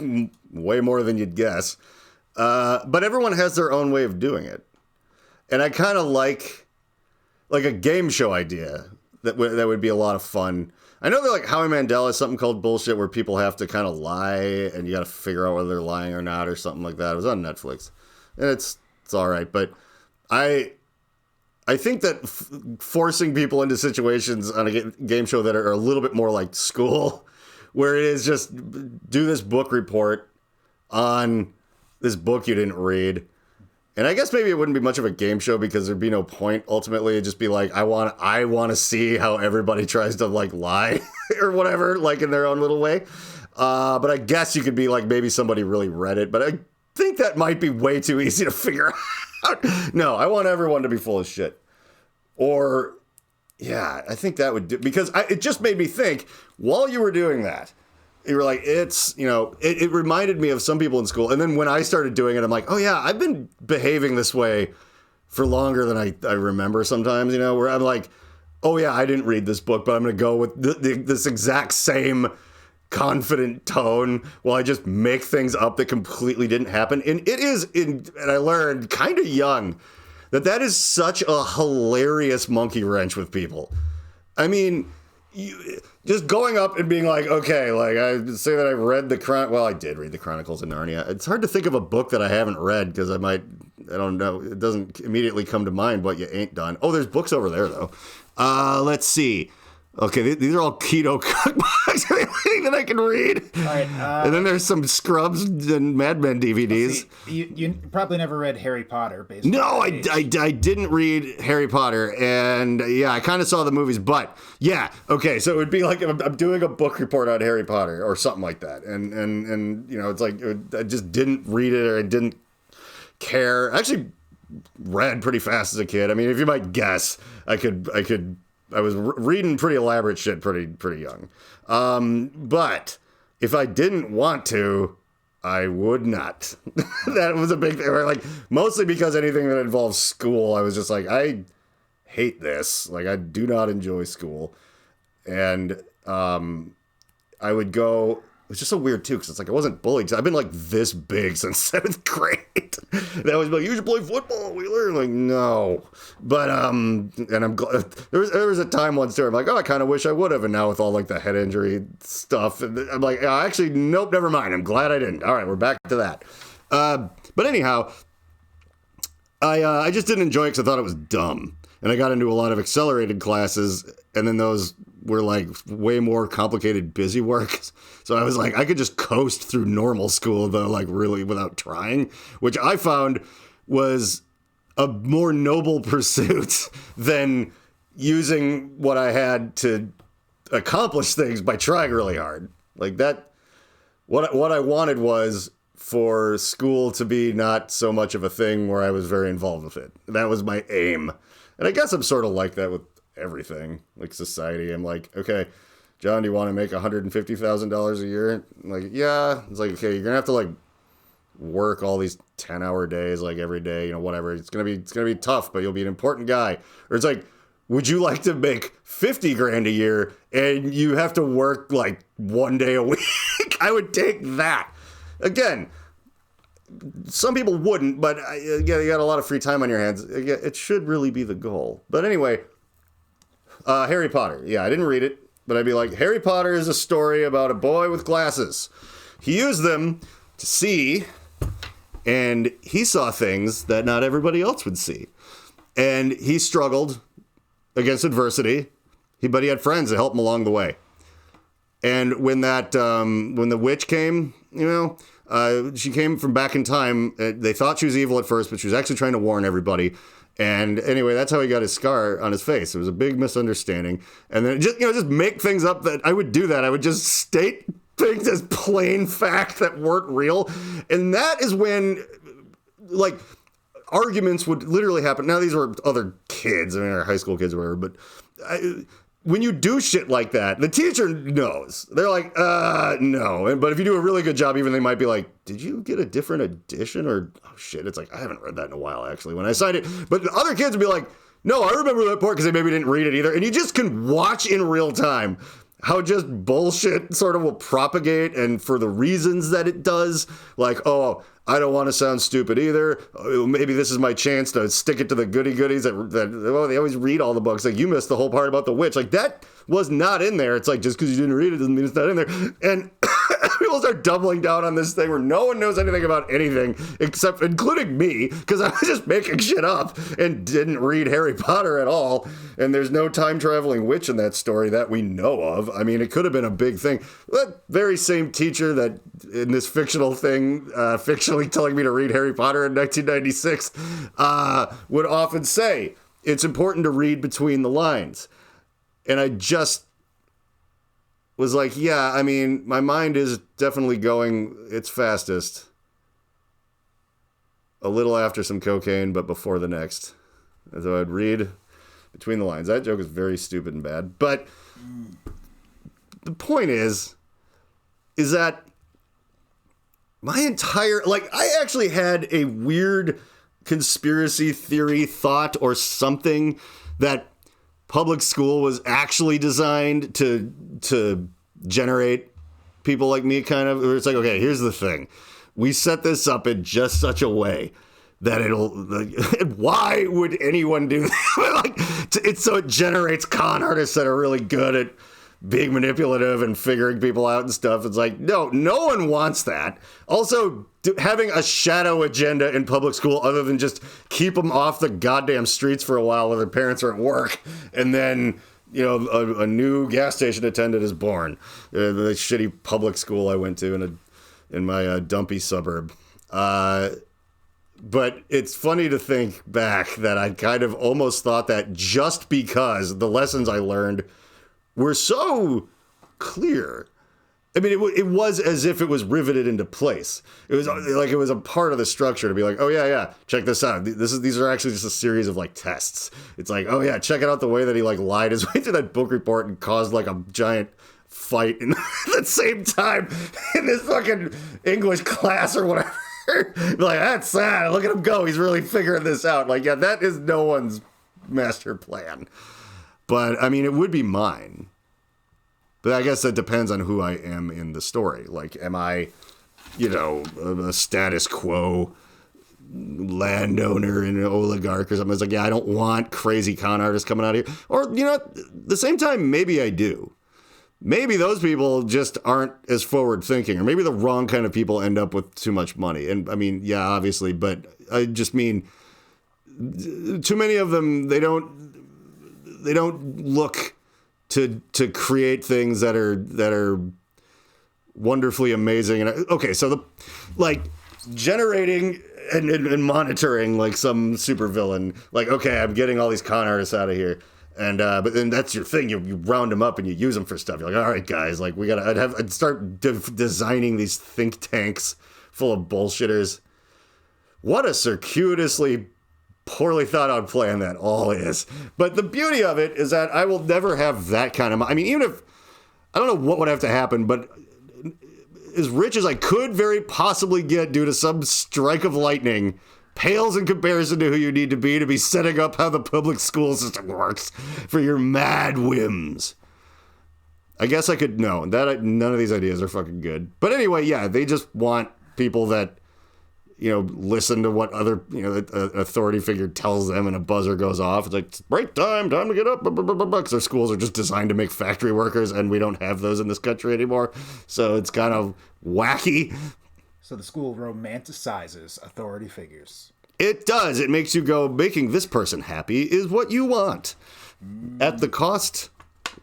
way more than you'd guess. But everyone has their own way of doing it. And I kind of like a game show idea that would be a lot of fun. I know that like Howie Mandel has something called bullshit where people have to kind of lie and you got to figure out whether they're lying or not or something like that. It was on Netflix. And it's all right. But I think that forcing people into situations on a game show that are a little bit more like school, where it is just do this book report on this book you didn't read. And I guess maybe it wouldn't be much of a game show because there'd be no point. Ultimately, it'd just be like, I want to see how everybody tries to like lie or whatever, like in their own little way. But I guess you could be like, maybe somebody really read it, but I think that might be way too easy to figure out. No, I want everyone to be full of shit. Or, yeah, I think that would do, because it just made me think, while you were doing that, you were like, it reminded me of some people in school. And then when I started doing it, I'm like, oh yeah, I've been behaving this way for longer than I remember sometimes, where I'm like, oh yeah, I didn't read this book, but I'm going to go with this exact same confident tone while I just make things up that completely didn't happen. And it is, and I learned kind of young, that is such a hilarious monkey wrench with people. I mean, just going up and being like, okay, like I say that I've read I did read the Chronicles of Narnia. It's hard to think of a book that I haven't read because I don't know, it doesn't immediately come to mind what you ain't done. Oh, there's books over there though. Let's see. Okay, these are all keto cookbooks. Anything that I can read. All right. And then there's some Scrubs and Mad Men DVDs. You probably never read Harry Potter, basically. No, I didn't read Harry Potter, and yeah, I kind of saw the movies, but yeah, okay, so it would be like I'm doing a book report on Harry Potter or something like that, and you know, it's like I just didn't read it or I didn't care. I actually read pretty fast as a kid. I mean, if you might guess, I was reading pretty elaborate shit pretty young. But if I didn't want to, I would not. That was a big thing. Like, mostly because anything that involves school, I was just like, I hate this. Like, I do not enjoy school. And I would go... It was just so weird, too, because it's like I wasn't bullied. 'Cause I've been, like, this big since 7th grade. That was like, you should play football, Wheeler. I'm like, no. But, and I'm glad. There was a time once, too, I'm like, oh, I kind of wish I would have. And now with all, like, the head injury stuff, and I'm like, oh, actually, nope, never mind. I'm glad I didn't. All right, we're back to that. But anyhow, I just didn't enjoy it because I thought it was dumb. And I got into a lot of accelerated classes, and then those were like way more complicated busy work. So I was like, I could just coast through normal school though, like really without trying, which I found was a more noble pursuit than using what I had to accomplish things by trying really hard. Like that, what I wanted was for school to be not so much of a thing where I was very involved with it. That was my aim. And I guess I'm sort of like that with everything, like society. I'm like, okay, John, do you want to make $150,000 a year? I'm like, yeah. It's like, okay, you're gonna have to like work all these 10-hour days, like every day, you know, whatever. It's gonna be tough, but you'll be an important guy. Or it's like, would you like to make 50 grand a year and you have to work like 1 day a week? I would take that. Again, some people wouldn't, but you got a lot of free time on your hands. It should really be the goal. But anyway, Harry Potter. Yeah, I didn't read it, but I'd be like, Harry Potter is a story about a boy with glasses. He used them to see, and he saw things that not everybody else would see. And he struggled against adversity, but he had friends that helped him along the way. And when the witch came, you know, she came from back in time. They thought she was evil at first, but she was actually trying to warn everybody. And anyway, that's how he got his scar on his face. It was a big misunderstanding. And then just make things up that I would do that. I would just state things as plain fact that weren't real. And that is when, like, arguments would literally happen. Now, these were other kids, I mean, or high school kids or whatever, but when you do shit like that, the teacher knows. They're like, no. But if you do a really good job, even they might be like, did you get a different edition? Or, oh shit, it's like, I haven't read that in a while, actually, when I signed it. But the other kids would be like, no, I remember that part because they maybe didn't read it either. And you just can watch in real time how just bullshit sort of will propagate, and for the reasons that it does, like, oh, I don't want to sound stupid either. Maybe this is my chance to stick it to the goodies that they always read all the books. Like, you missed the whole part about the witch. Like, that was not in there. It's like, just because you didn't read it doesn't mean it's not in there. And people start doubling down on this thing where no one knows anything about anything, except including me, because I was just making shit up and didn't read Harry Potter at all. And there's no time-traveling witch in that story that we know of. I mean, it could have been a big thing. That very same teacher that in this fictional thing, fictionally telling me to read Harry Potter in 1996, would often say, it's important to read between the lines. And I just was like, yeah, I mean, my mind is definitely going its fastest. A little after some cocaine, but before the next. So I'd read between the lines. That joke is very stupid and bad. But the point is that my entire, like, I actually had a weird conspiracy theory thought or something that public school was actually designed to generate people like me, kind of. It's like, okay, here's the thing. We set this up in just such a way that it'll, like, why would anyone do that? Like, it's so it generates con artists that are really good at being manipulative and figuring people out and stuff. It's like, no one wants that. Also, having a shadow agenda in public school other than just keep them off the goddamn streets for a while while their parents are at work and then a new gas station attendant is born. The shitty public school I went to in my dumpy suburb. But it's funny to think back that I kind of almost thought that just because the lessons I learned were so clear. I mean, it was as if it was riveted into place. It was like it was a part of the structure to be like, oh yeah, check this out. These are actually just a series of like tests. It's like, oh yeah, check it out the way that he like lied his way through that book report and caused like a giant fight in the same time in this fucking English class or whatever. Like, that's sad. Look at him go. He's really figuring this out. Like, yeah, that is no one's master plan. But I mean, it would be mine. But I guess that depends on who I am in the story. Like, am I, a status quo landowner and an oligarch or something? It's like, yeah, I don't want crazy con artists coming out here. Or, at the same time, maybe I do. Maybe those people just aren't as forward thinking, or maybe the wrong kind of people end up with too much money. And I mean, yeah, obviously, but I just mean too many of them, they don't look to create things that are wonderfully amazing. And okay, so generating and monitoring like some supervillain, like, okay, I'm getting all these con artists out of here. And but then that's your thing. You round them up and you use them for stuff. You're like, all right, guys, like I'd start designing these think tanks full of bullshitters. What a circuitously poorly thought out plan that all is. But the beauty of it is that I will never have that kind of. I mean, even if I don't know what would have to happen, but as rich as I could very possibly get due to some strike of lightning, pales in comparison to who you need to be setting up how the public school system works for your mad whims. I guess I could know that none of these ideas are fucking good. But anyway, yeah, they just want people that, listen to what other, authority figure tells them and a buzzer goes off. It's like, it's break time to get up, because their schools are just designed to make factory workers and we don't have those in this country anymore. So it's kind of wacky. So the school romanticizes authority figures. It does. It makes you go, making this person happy is what you want. At the cost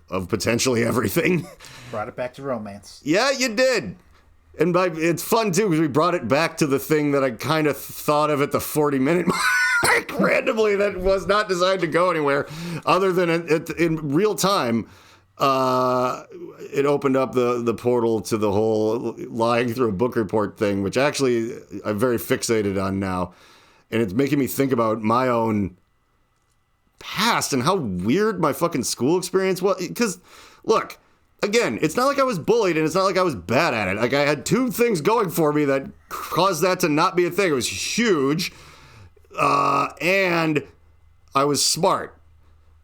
of potentially everything. Brought it back to romance. Yeah, you did. And it's fun, too, because we brought it back to the thing that I kind of thought of at the 40-minute mark randomly that was not designed to go anywhere other than in real time. It opened up the portal to the whole lying through a book report thing, which actually I'm very fixated on now. And it's making me think about my own past and how weird my fucking school experience was. Because, look, again, it's not like I was bullied and it's not like I was bad at it. Like, I had two things going for me that caused that to not be a thing. It was huge, and I was smart.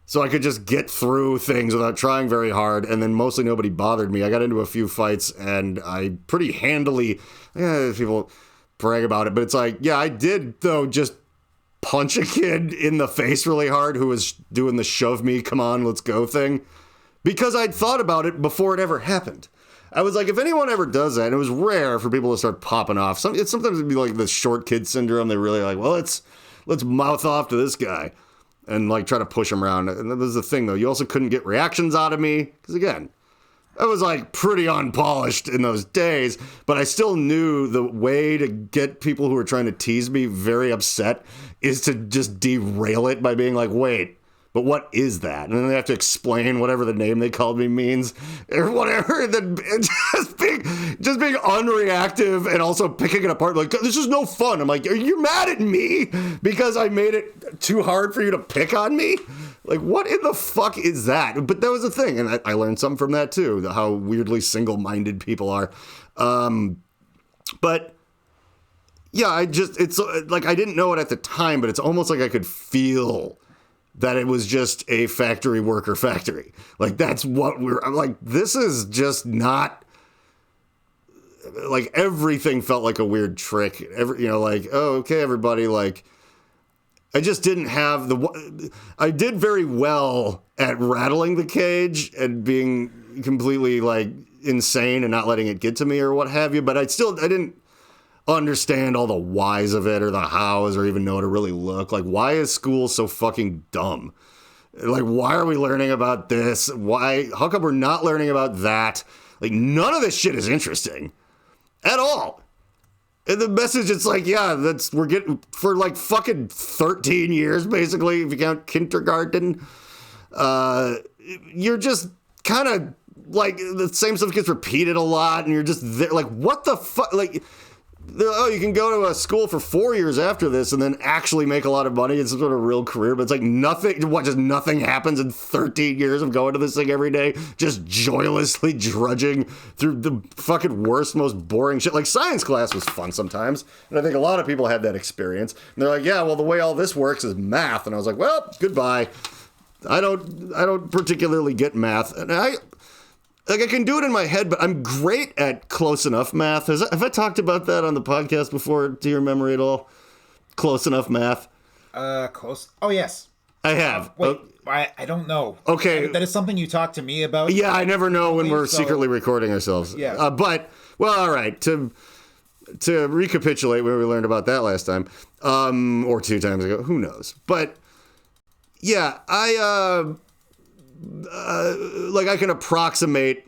So I could just get through things without trying very hard, and then mostly nobody bothered me. I got into a few fights, and I pretty handily, people brag about it, but it's like, yeah, I did, though, just punch a kid in the face really hard who was doing the shove me, come on, let's go thing, because I'd thought about it before it ever happened. I was like, if anyone ever does that, and it was rare for people to start popping off, sometimes it'd be like the short kid syndrome. They're really like, well, let's mouth off to this guy. And, like, try to push him around. And that was the thing, though. You also couldn't get reactions out of me. Because, again, I was, like, pretty unpolished in those days. But I still knew the way to get people who were trying to tease me very upset is to just derail it by being like, wait, but what is that? And then they have to explain whatever the name they called me means. Or whatever. And then just being unreactive and also picking it apart. Like, this is no fun. I'm like, are you mad at me because I made it too hard for you to pick on me? Like, what in the fuck is that? But that was the thing. And I learned something from that, too. How weirdly single-minded people are. But, yeah, it's like, I didn't know it at the time, but it's almost like I could feel that it was just a factory worker factory. Like, that's what I'm like, this is just not, like, everything felt like a weird trick. Like, oh, okay, everybody, like, I just didn't have I did very well at rattling the cage and being completely, like, insane and not letting it get to me or what have you, but I didn't understand all the whys of it or the hows or even know how to really look. Like, why is school so fucking dumb? Like, why are we learning about this? How come we're not learning about that? Like, none of this shit is interesting at all. And the message, it's like, yeah, we're getting, for like fucking 13 years, basically, if you count kindergarten, you're just kind of like, the same stuff gets repeated a lot, and you're just there, like, what the fuck, like, you can go to a school for 4 years after this and then actually make a lot of money in some sort of real career, but it's like nothing happens in 13 years of going to this thing every day, just joylessly drudging through the fucking worst, most boring shit. Like, science class was fun sometimes, and I think a lot of people had that experience. And they're like, yeah, well, the way all this works is math. And I was like, well, goodbye. I don't particularly get math. And I can do it in my head, but I'm great at close enough math. Have I talked about that on the podcast before, to your memory at all? Close enough math? Close. Oh, yes. I have. Wait, I don't know. Okay. That is something you talked to me about? Yeah, I never know when we're secretly recording ourselves. Yeah. But, well, all right. To recapitulate when we learned about that last time, or 2 times ago, who knows? But, yeah, I can approximate,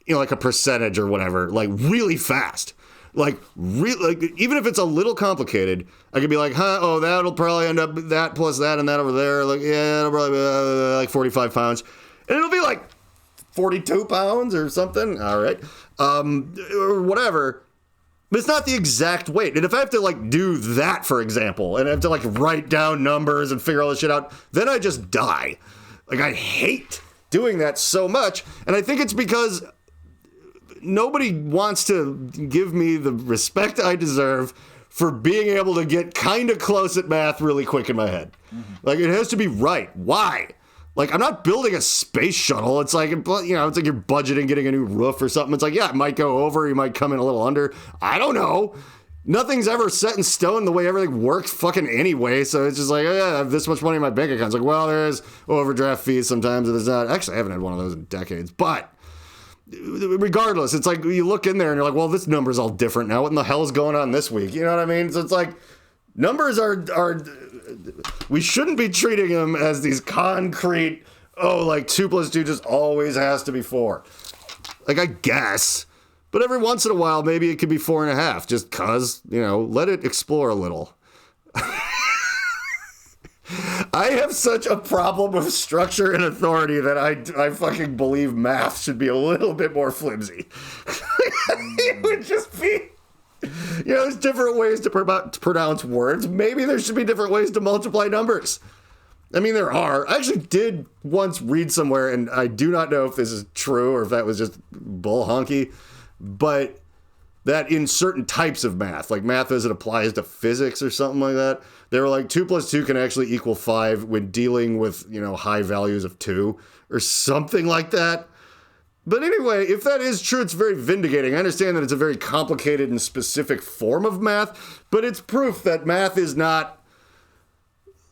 like a percentage or whatever, like really fast. Like even if it's a little complicated, I could be like, that'll probably end up that plus that and that over there. Like, yeah, it'll probably be like 45 pounds. And it'll be like 42 pounds or something. All right. Or whatever. But it's not the exact weight. And if I have to like do that, for example, and I have to like write down numbers and figure all this shit out, then I just die. Like, I hate doing that so much, and I think it's because nobody wants to give me the respect I deserve for being able to get kind of close at math really quick in my head. Mm-hmm. Like, it has to be right. Why? Like, I'm not building a space shuttle. It's like, it's like you're budgeting getting a new roof or something. It's like, yeah, it might go over, you might come in a little under. I don't know. Nothing's ever set in stone the way everything works fucking anyway. So it's just like, oh, yeah, I have this much money in my bank account. It's like, well, there is overdraft fees sometimes. And there's not. Actually, I haven't had one of those in decades. But regardless, it's like you look in there and you're like, well, this number's all different now. What in the hell is going on this week? You know what I mean? So it's like numbers are we shouldn't be treating them as these concrete, like 2 + 2 just always has to be 4. Like, I guess. But every once in a while, maybe it could be 4.5, just cause, let it explore a little. I have such a problem with structure and authority that I fucking believe math should be a little bit more flimsy. It would just be, there's different ways to pronounce words. Maybe there should be different ways to multiply numbers. I mean, there are. I actually did once read somewhere, and I do not know if this is true or if that was just bull honky, but that in certain types of math, like math as it applies to physics or something like that, they were like 2 + 2 can actually equal 5 when dealing with, high values of 2 or something like that. But anyway, if that is true, it's very vindicating. I understand that it's a very complicated and specific form of math, but it's proof that math is not,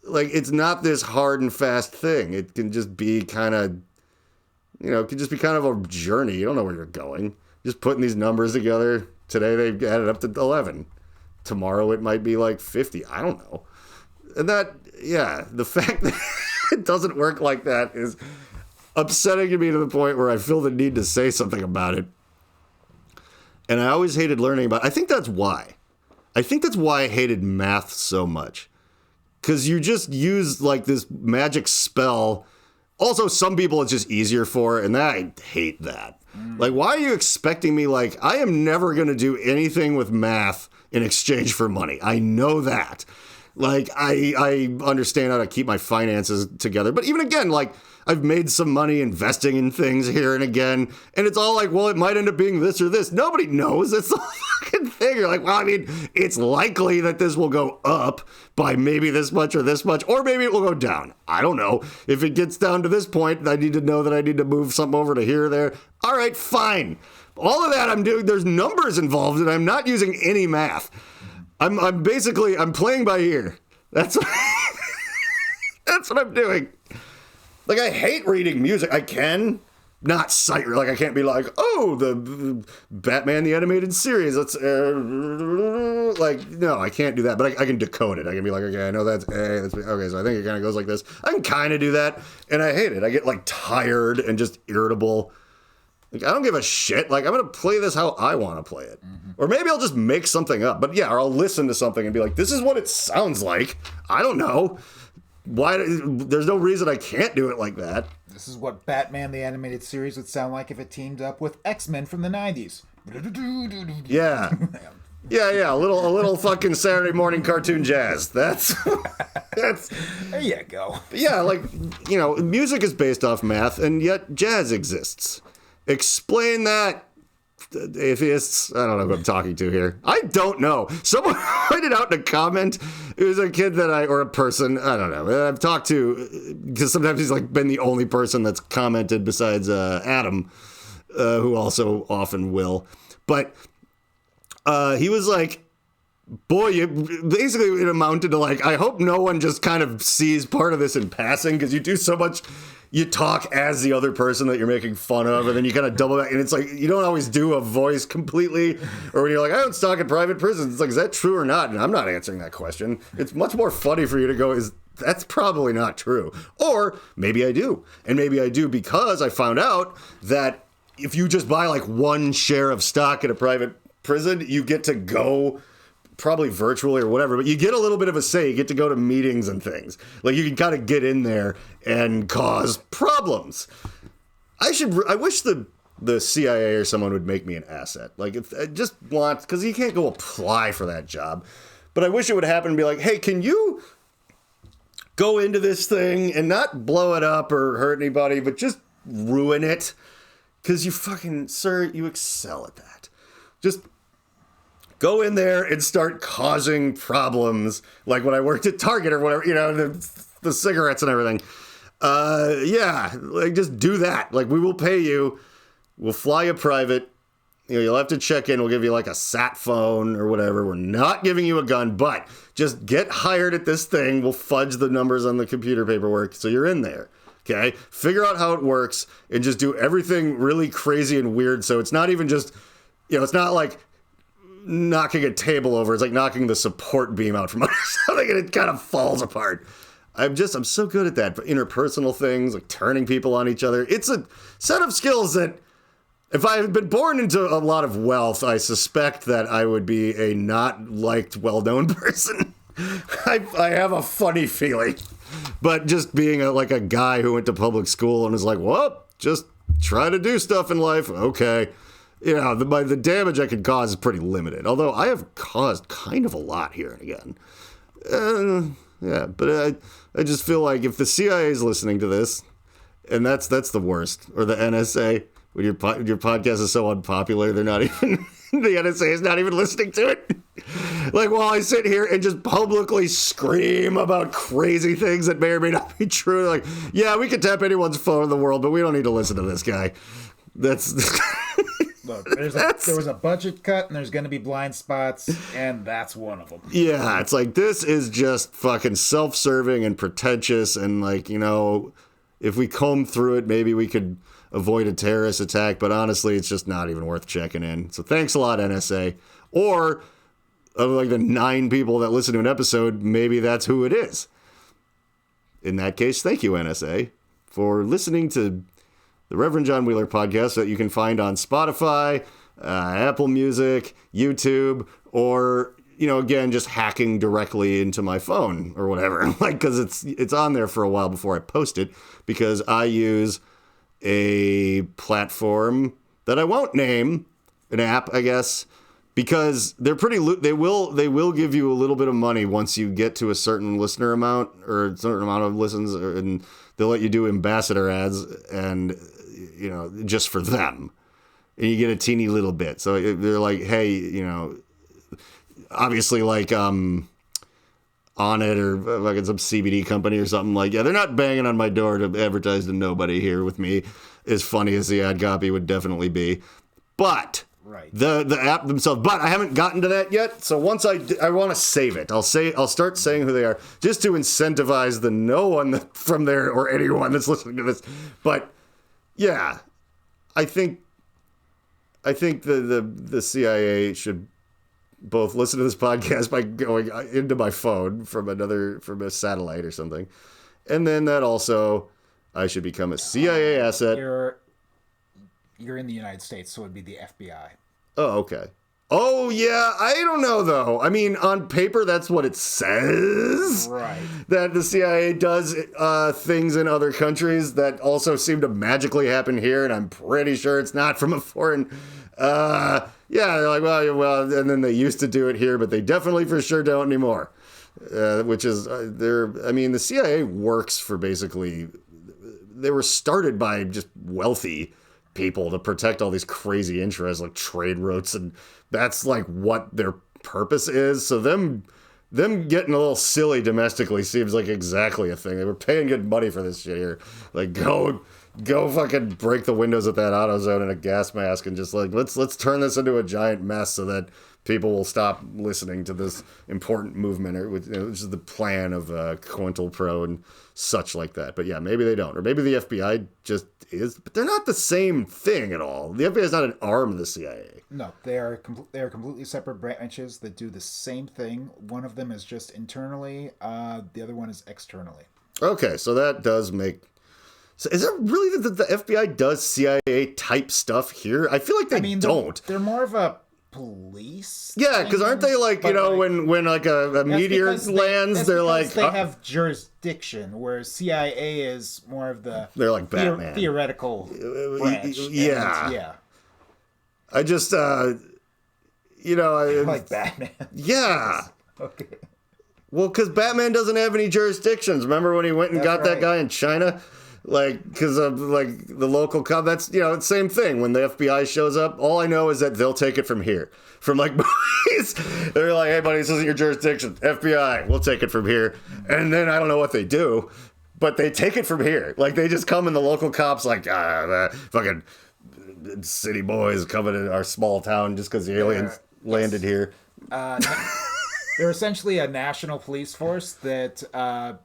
it's not this hard and fast thing. It can just be kind of, it can just be kind of a journey. You don't know where you're going. Just putting these numbers together. Today they added up to 11. Tomorrow it might be like 50. I don't know. And that, the fact that it doesn't work like that is upsetting to me to the point where I feel the need to say something about it. And I always hated learning about it. I think that's why. I hated math so much. Because you just use like this magic spell. Also, some people it's just easier for, and I hate that. Like, why are you expecting me, I am never going to do anything with math in exchange for money. I know that. I understand how to keep my finances together. But even again, I've made some money investing in things here and again, and it's all like, well, it might end up being this or this. Nobody knows. It's the fucking thing. You're like, well, I mean, it's likely that this will go up by maybe this much, or maybe it will go down. I don't know. If it gets down to this point, I need to know that I need to move something over to here or there. All right, fine. All of that I'm doing, there's numbers involved, and I'm not using any math. I'm basically playing by ear. That's what I'm doing. I hate reading music. I can. not cite, like I can't be like, oh, the Batman the Animated Series. Let's like, no, I can't do that. But I can decode it. I can be like, okay, I know that's A. That's B. Okay, so I think it kind of goes like this. I can kind of do that, and I hate it. I get like tired and just irritable. Like, I don't give a shit. Like, I'm going to play this how I want to play it. Mm-hmm. Or maybe I'll just make something up. But yeah, or I'll listen to something and be like, this is what it sounds like. I don't know. Why? There's no reason I can't do it like that. This is what Batman the Animated Series would sound like if it teamed up with X-Men from the 90s. Yeah. Yeah, a little fucking Saturday morning cartoon jazz. That's there you go. Yeah, like, you know, music is based off math, and yet jazz exists. Explain that, atheists. I don't know who I'm talking to here. I don't know. Someone pointed out in a comment. It was a kid or a person, I don't know, I've talked to, because sometimes he's like been the only person that's commented besides Adam, who also often will. But he was like, boy, basically it amounted to like, I hope no one just kind of sees part of this in passing, because you do so much. You talk as the other person that you're making fun of, and then you kind of double back, and it's like, you don't always do a voice completely, or when you're like, I don't stalk in private prisons, it's like, is that true or not? And I'm not answering that question. It's much more funny for you to go, that's probably not true. Or maybe I do. And maybe I do because I found out that if you just buy like one share of stock at a private prison, you get to go probably virtually or whatever, but you get a little bit of a say. You get to go to meetings and things. Like, you can kind of get in there and cause problems. I wish the CIA or someone would make me an asset. Like, if I just want, because you can't go apply for that job. But I wish it would happen and be like, hey, can you go into this thing and not blow it up or hurt anybody, but just ruin it? Because you fucking, sir, you excel at that. Just go in there and start causing problems, like when I worked at Target or whatever, you know, the cigarettes and everything. Yeah, like, just do that. Like, we will pay you. We'll fly you private. You know, you'll have to check in. We'll give you like a sat phone or whatever. We're not giving you a gun, but just get hired at this thing. We'll fudge the numbers on the computer paperwork so you're in there. Okay? Figure out how it works and just do everything really crazy and weird. So it's not even just, you know, it's not like knocking a table over. It's like knocking the support beam out from under something and it kind of falls apart. I'm so good at that. For interpersonal things, like turning people on each other. It's a set of skills that, if I had been born into a lot of wealth, I suspect that I would be a not liked, well-known person. I have a funny feeling. But just being like a guy who went to public school and was like, well, just try to do stuff in life. Okay. You know, the damage I could cause is pretty limited. Although I have caused kind of a lot here and again. Yeah, but I just feel like if the CIA is listening to this, and that's the worst, or the NSA, when your podcast is so unpopular, they're not even, the NSA is not even listening to it. Like, while I sit here and just publicly scream about crazy things that may or may not be true, like, yeah, we can tap anyone's phone in the world, but we don't need to listen to this guy. That's... Look, there was a budget cut, and there's going to be blind spots, and that's one of them. Yeah, it's like, this is just fucking self-serving and pretentious, and like, you know, if we comb through it, maybe we could avoid a terrorist attack, but honestly, it's just not even worth checking in. So thanks a lot, NSA. Or, of like the 9 people that listen to an episode, maybe that's who it is. In that case, thank you, NSA, for listening to the Reverend John Wheeler Podcast that you can find on Spotify, Apple Music, YouTube, or, you know, again, just hacking directly into my phone or whatever. Like, because it's on there for a while before I post it, because I use a platform that I won't name, an app, I guess, because they're pretty. They will give you a little bit of money once you get to a certain listener amount or a certain amount of listens, and they'll let you do ambassador ads, and you know, just for them, and you get a teeny little bit. So they're like, hey, you know, obviously like On It or like some CBD company or something, like, yeah, they're not banging on my door to advertise to nobody here with me, as funny as the ad copy would definitely be. But right, the app themselves. But I haven't gotten to that yet. So once I want to save it. I'll start saying who they are, just to incentivize the no one from there or anyone that's listening to this. But yeah, I think the CIA should both listen to this podcast by going into my phone from a satellite or something, and then that also I should become a CIA asset. You're in the United States, so it would be the FBI. Oh, okay. Oh, yeah. I don't know, though. I mean, on paper, that's what it says. Right. That the CIA does things in other countries that also seem to magically happen here, and I'm pretty sure it's not from a foreign... yeah, they're like, well, and then they used to do it here, but they definitely for sure don't anymore. Which is, the CIA works for basically... They were started by just wealthy people to protect all these crazy interests like trade routes, and that's like what their purpose is. So them getting a little silly domestically seems like exactly a thing. They were paying good money for this shit here. Like go fucking break the windows at that AutoZone in a gas mask and just like let's turn this into a giant mess so that people will stop listening to this important movement, which is the plan of COINTELPRO and such like that. But yeah, maybe they don't, or maybe the FBI just is, but they're not the same thing at all. The FBI is not an arm of the CIA. No, they are completely separate branches that do the same thing. One of them is just internally, the other one is externally. Okay, so that does make... So is it really that the FBI does CIA type stuff here? I feel like they don't. They're more of a police. Yeah, because aren't they like, when like a meteor lands, they're like... They have jurisdiction, whereas CIA is more of the... They're like Batman. Theoretical branch. Yeah. Yeah. I just, like Batman. Yeah. Okay. Well, because Batman doesn't have any jurisdictions. Remember when he went and got that guy in China? Like, because of, like, the local cop, that's, it's the same thing. When the FBI shows up, all I know is that they'll take it from here. From, like, movies. They're like, hey, buddy, this isn't your jurisdiction. FBI, we'll take it from here. And then I don't know what they do, but they take it from here. Like, they just come and the local cops, like, fucking city boys coming to our small town just because the aliens landed here. They're essentially a national police force that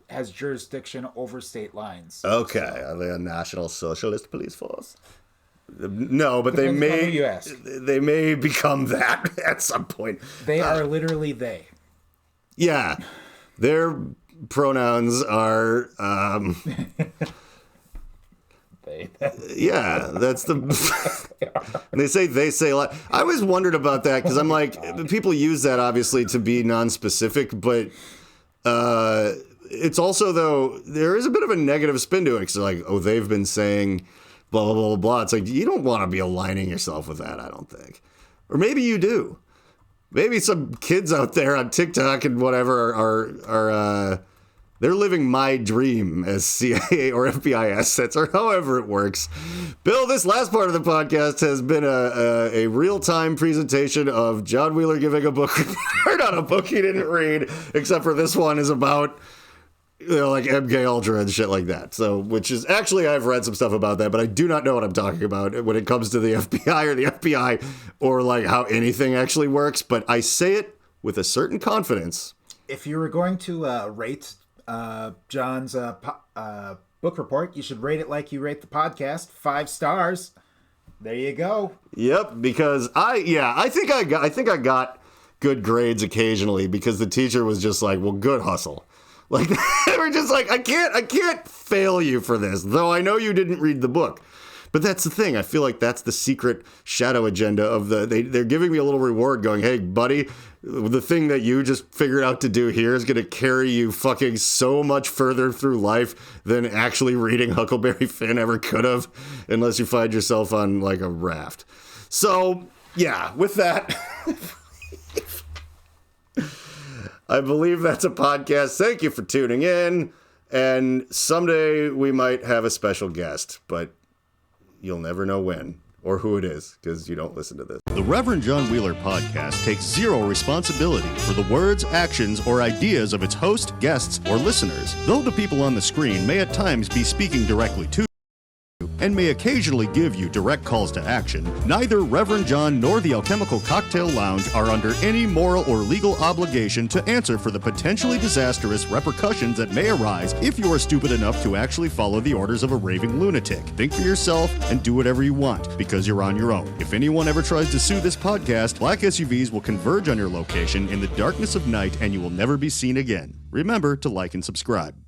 has jurisdiction over state lines. Okay, are they a national socialist police force? No, but they may become that at some point. They are literally they. Yeah, their pronouns are. Yeah, that's the. They say a lot. I always wondered about that because I'm like, people use that obviously to be non-specific, but it's also, though, there is a bit of a negative spin to it. Because like, oh, they've been saying blah blah blah blah. It's like you don't want to be aligning yourself with that. I don't think, or maybe you do. Maybe some kids out there on TikTok and whatever are they're living my dream as CIA or FBI assets, or however it works. Bill, this last part of the podcast has been a real-time presentation of John Wheeler giving a book report on a book he didn't read, except for this one is about, like MK Ultra and shit like that. So, which is actually, I've read some stuff about that, but I do not know what I'm talking about when it comes to the FBI or the FBI or like how anything actually works. But I say it with a certain confidence. If you were going to rate John's book report, you should rate it like you rate the podcast, 5 stars. There you go. Yep, because I think I got good grades occasionally because the teacher was just like, well, good hustle. Like they were just like, I can't fail you for this, though I know you didn't read the book. But that's the thing. I feel like that's the secret shadow agenda of they're giving me a little reward going, hey, buddy, the thing that you just figured out to do here is going to carry you fucking so much further through life than actually reading Huckleberry Finn ever could have, unless you find yourself on like a raft. So, yeah, with that, I believe that's a podcast. Thank you for tuning in. And someday we might have a special guest, but you'll never know when or who it is because you don't listen to this. The Reverend John Wheeler Podcast takes zero responsibility for the words, actions, or ideas of its host, guests, or listeners. Though the people on the screen may at times be speaking directly to you, and may occasionally give you direct calls to action, neither Reverend John nor the Alchemical Cocktail Lounge are under any moral or legal obligation to answer for the potentially disastrous repercussions that may arise if you are stupid enough to actually follow the orders of a raving lunatic. Think for yourself and do whatever you want, because you're on your own. If anyone ever tries to sue this podcast, black SUVs will converge on your location in the darkness of night and you will never be seen again. Remember to like and subscribe.